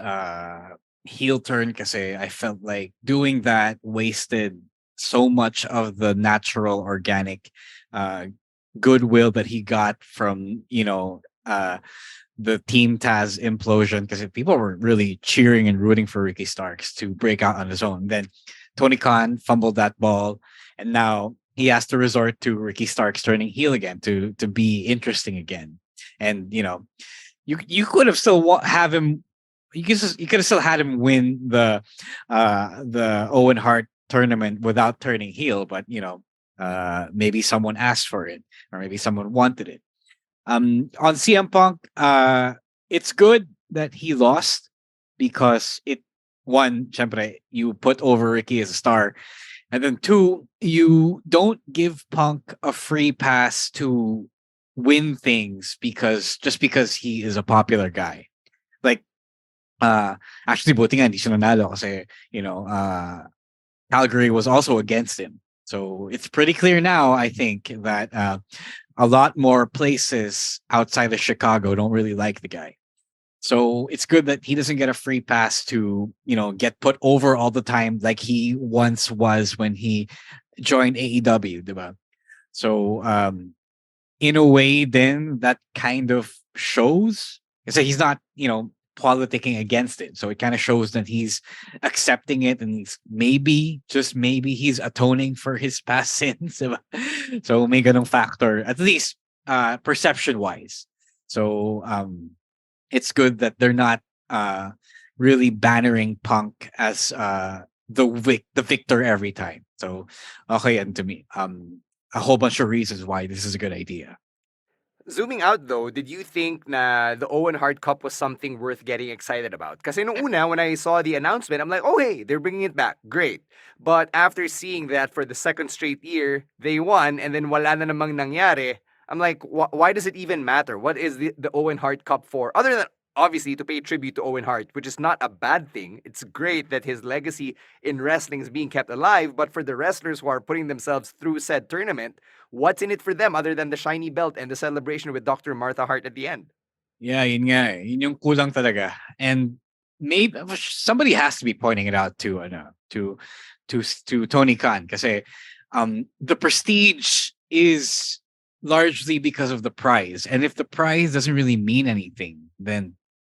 heel turn, because I felt like doing that wasted so much of the natural, organic goodwill that he got from the Team Taz implosion, because people were really cheering and rooting for Ricky Starks to break out on his own. Then Tony Khan fumbled that ball, and now he has to resort to Ricky Starks turning heel again to be interesting again. And you could have still have him. You could have still had him win the Owen Hart tournament without turning heel, but maybe someone asked for it, or maybe someone wanted it. On CM Punk, it's good that he lost, because one, syempre, you put over Ricky as a star, and then two, you don't give Punk a free pass to win things just because he is a popular guy. Like, actually, buti nga hindi siya nanalo kasi, Calgary was also against him. So it's pretty clear now, I think, that a lot more places outside of Chicago don't really like the guy. So it's good that he doesn't get a free pass to, get put over all the time like he once was when he joined AEW, diba? So in a way, then that kind of shows. So he's not, politicking against it. So it kind of shows that he's accepting it, and he's just maybe he's atoning for his past sins. Diba? So may ganong factor, at least perception wise. So it's good that they're not really bannering Punk as the victor every time. So okay, and to me, a whole bunch of reasons why this is a good idea. Zooming out though, did you think na the Owen Hart Cup was something worth getting excited about? Kasi nung una, when I saw the announcement, I'm like, oh hey, they're bringing it back. Great. But after seeing that for the second straight year, they won, and then wala na namang nangyari, I'm like, why does it even matter? What is the Owen Hart Cup for? Other than, obviously, to pay tribute to Owen Hart, which is not a bad thing. It's great that his legacy in wrestling is being kept alive, but for the wrestlers who are putting themselves through said tournament, what's in it for them other than the shiny belt and the celebration with Dr. Martha Hart at the end? Yeah, yun nga. Yun yung kulang talaga. And maybe somebody has to be pointing it out to Tony Khan, kasi the prestige is largely because of the prize. And if the prize doesn't really mean anything, then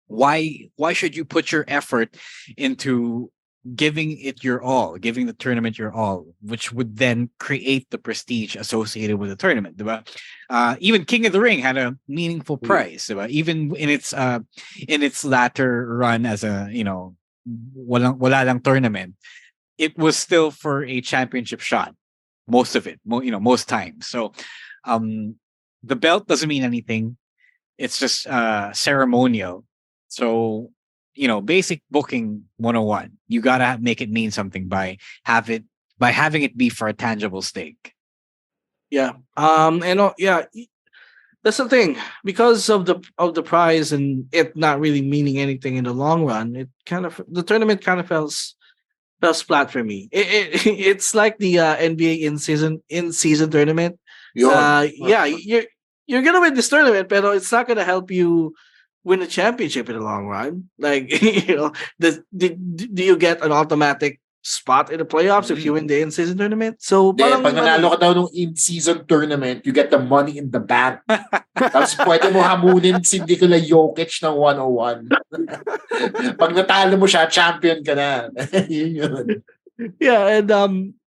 why should you put your effort into giving it your all, giving the tournament your all, which would then create the prestige associated with the tournament, diba? Even King of the Ring had a meaningful prize, diba? Even in its latter run as a wala lang tournament, it was still for a championship shot, most of it, most times. So the belt doesn't mean anything. It's just ceremonial. So, basic booking 101. You gotta make it mean something by having it be for a tangible stake. Yeah. That's the thing. Because of the prize and it not really meaning anything in the long run, the tournament kind of fell flat for me. It's like the NBA in season tournament. You're gonna win this tournament, but it's not gonna help you win a championship in the long run. Like, do you get an automatic spot in the playoffs if you win the in-season tournament? So, pag nanalo ka daw nung in-season tournament, you get the money in the bank. Tapos pwede mo hamunin si Nikola Jokic ng 101. Pag natalo mo siya, champion ka na. Yun. Yeah,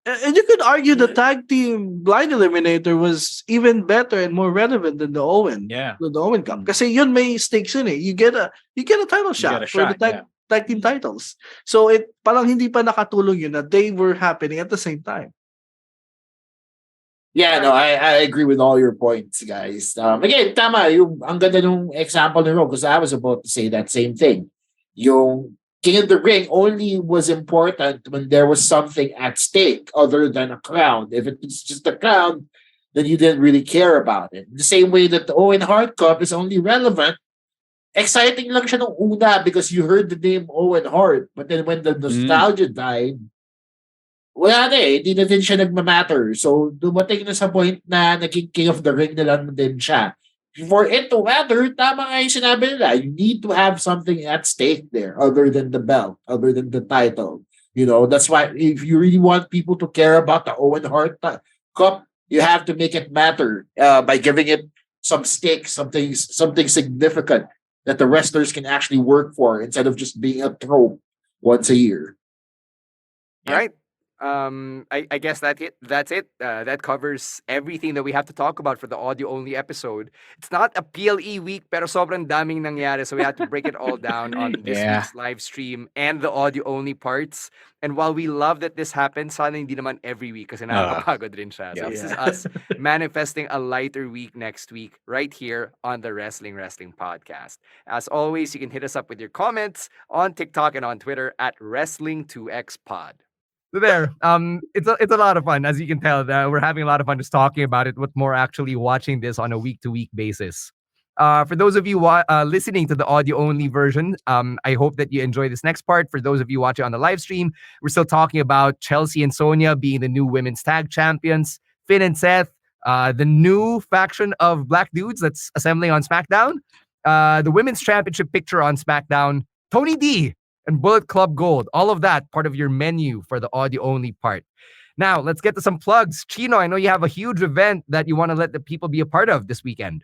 and you could argue the tag team blind eliminator was even better and more relevant than the Owen. Yeah. The Owen Cup. Kasi yun may stakes yun eh. You get a title shot a for the shot, tag team titles. So it parang hindi pa nakatulong yun na they were happening at the same time. Yeah, no, I agree with all your points, guys. Again, tama, yung ang ganda nung example ni Ro, because I was about to say that same thing. Yung King of the Ring only was important when there was something at stake other than a crown. If it was just a crown, then you didn't really care about it. The same way that the Owen Hart Cup is only relevant. Exciting lang siya nung una because you heard the name Owen Hart. But then when the nostalgia died, wala na eh. Hindi na din siya nagmamatter. So, dumating na sa point na naging King of the Ring na lang din siya. For it to matter, tama nga yung sinabi nila. You need to have something at stake there other than the belt, other than the title. You know, that's why if you really want people to care about the Owen Hart Cup, you have to make it matter by giving it some stake, something significant that the wrestlers can actually work for instead of just being a trope once a year. All right. I guess that's it. That covers everything that we have to talk about for the audio only episode. It's not a PLE week, pero sobrang daming nangyari, so we have to break it all down on this week's live stream and the audio only parts. And while we love that this happens, sana hindi naman every week kasi nakakapagod rin siya. So this is us manifesting a lighter week next week right here on the Wrestling Podcast. As always, you can hit us up with your comments on TikTok and on Twitter at Wrestling2XPod. So there, it's a lot of fun, as you can tell. We're having a lot of fun just talking about it. What's more, actually watching this on a week-to-week basis. For those of you listening to the audio-only version, I hope that you enjoy this next part. For those of you watching on the live stream, we're still talking about Chelsea and Sonya being the new women's tag champions, Finn and Seth, the new faction of black dudes that's assembling on SmackDown, the women's championship picture on SmackDown, Tony D, and Bullet Club Gold. All of that part of your menu for the audio-only part. Now, let's get to some plugs. Chino, I know you have a huge event that you want to let the people be a part of this weekend.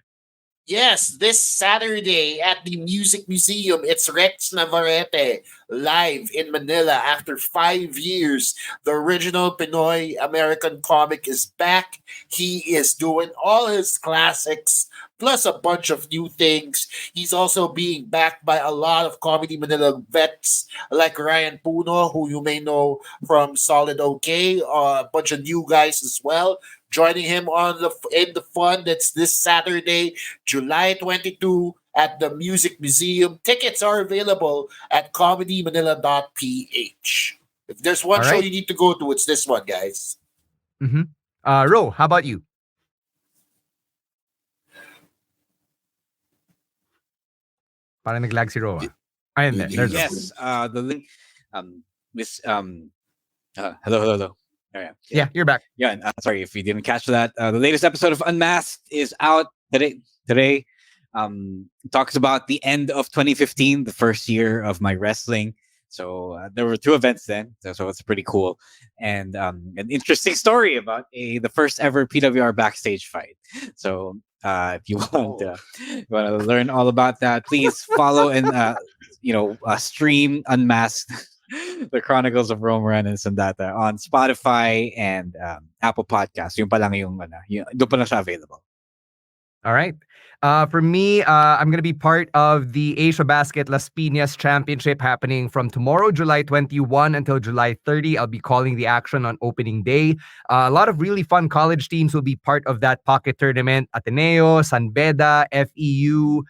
Yes, this Saturday at the Music Museum, it's Rex Navarrete live in Manila after 5 years. The original Pinoy American comic is back. He is doing all his classics, plus a bunch of new things. He's also being backed by a lot of Comedy Manila vets like Ryan Puno, who you may know from Solid OK, a bunch of new guys as well. Joining him in the fun. That's this Saturday, July 22 at the Music Museum. Tickets are available at comedymanila.ph. If there's one show you need to go to, it's this one, guys. Ro, how about you? Parang nag-lag si Ro. Yes, the link. Hello. Yeah, you're back. Yeah, and, sorry if you didn't catch that. The latest episode of Unmasked is out today. Talks about the end of 2015, the first year of my wrestling. So there were 2 events then, so it's pretty cool. And an interesting story about the first ever PWR backstage fight. So if you want to learn all about that, please follow and stream Unmasked. The Chronicles of Rome Reynolds and that on Spotify and Apple Podcasts. Yung pa lang doon pa lang siya available. All right. For me, I'm going to be part of the Asia Basket Las Piñas Championship happening from tomorrow, July 21 until July 30. I'll be calling the action on opening day. A lot of really fun college teams will be part of that pocket tournament. Ateneo, San Beda, FEU,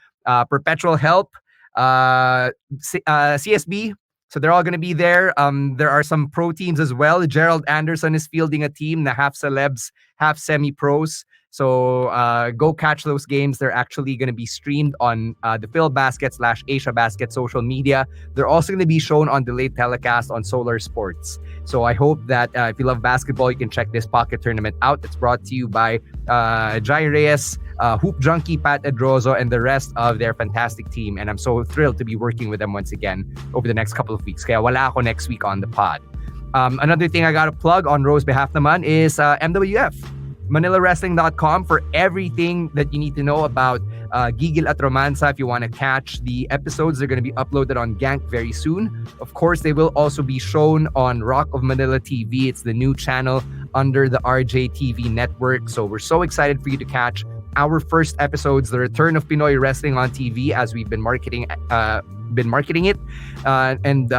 Perpetual Help, CSB. So they're all going to be there. There are some pro teams as well. Gerald Anderson is fielding a team na half celebs, half semi-pros. So go catch those games. They're actually going to be streamed on the Phil Basket / Asia Basket social media. They're also going to be shown on delayed telecast on Solar Sports. So I hope that if you love basketball, you can check this pocket tournament out. It's brought to you by Jai Reyes, Hoop Junkie, Pat Edrozo, and the rest of their fantastic team. And I'm so thrilled to be working with them once again over the next couple of weeks. Kaya wala ako next week on the pod. Another thing I got to plug on Ro's behalf naman is MWF. ManilaWrestling.com for everything that you need to know about Gigil at Romansa, if you want to catch the episodes, they're going to be uploaded on Gank very soon. Of course, they will also be shown on Rock of Manila TV. It's the new channel under the RJTV network. So we're so excited for you to catch our first episodes, the return of Pinoy Wrestling on TV, as we've been marketing it, and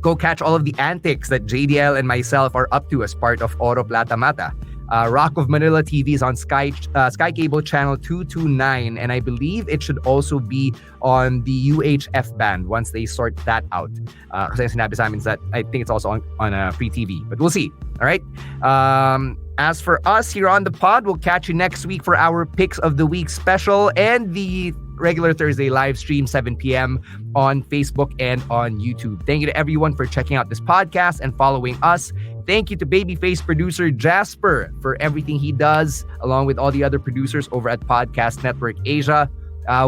go catch all of the antics that JDL and myself are up to as part of Oro Plata Mata. Rock of Manila TV is on Sky Cable channel 229, and I believe it should also be on the UHF band once they sort that out. Kasi sinabi sa amin that I think it's also on free TV, but we'll see. All right. As for us here on the pod, we'll catch you next week for our Picks of the Week special and the regular Thursday live stream, 7 p.m. on Facebook and on YouTube. Thank you to everyone for checking out this podcast and following us. Thank you to Babyface producer Jasper for everything he does, along with all the other producers over at Podcast Network Asia.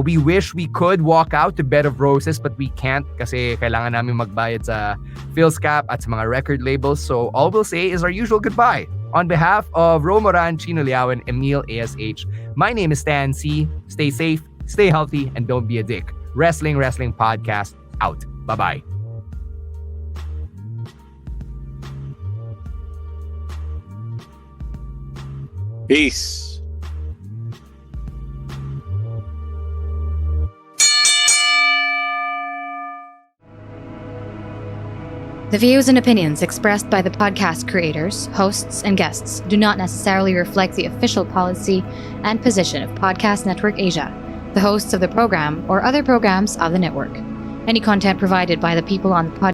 We wish we could walk out to Bed of Roses, but we can't kasi kailangan namin magbayad sa PhilScap at sa mga record labels. So all we'll say is our usual goodbye. On behalf of Romoran, Chino Liao, and Emil ASH, my name is Stan C. Stay safe, stay healthy, and don't be a dick. Wrestling Podcast out. Bye-bye. Peace. The views and opinions expressed by the podcast creators, hosts, and guests do not necessarily reflect the official policy and position of Podcast Network Asia, the hosts of the program, or other programs of the network. Any content provided by the people on the podcast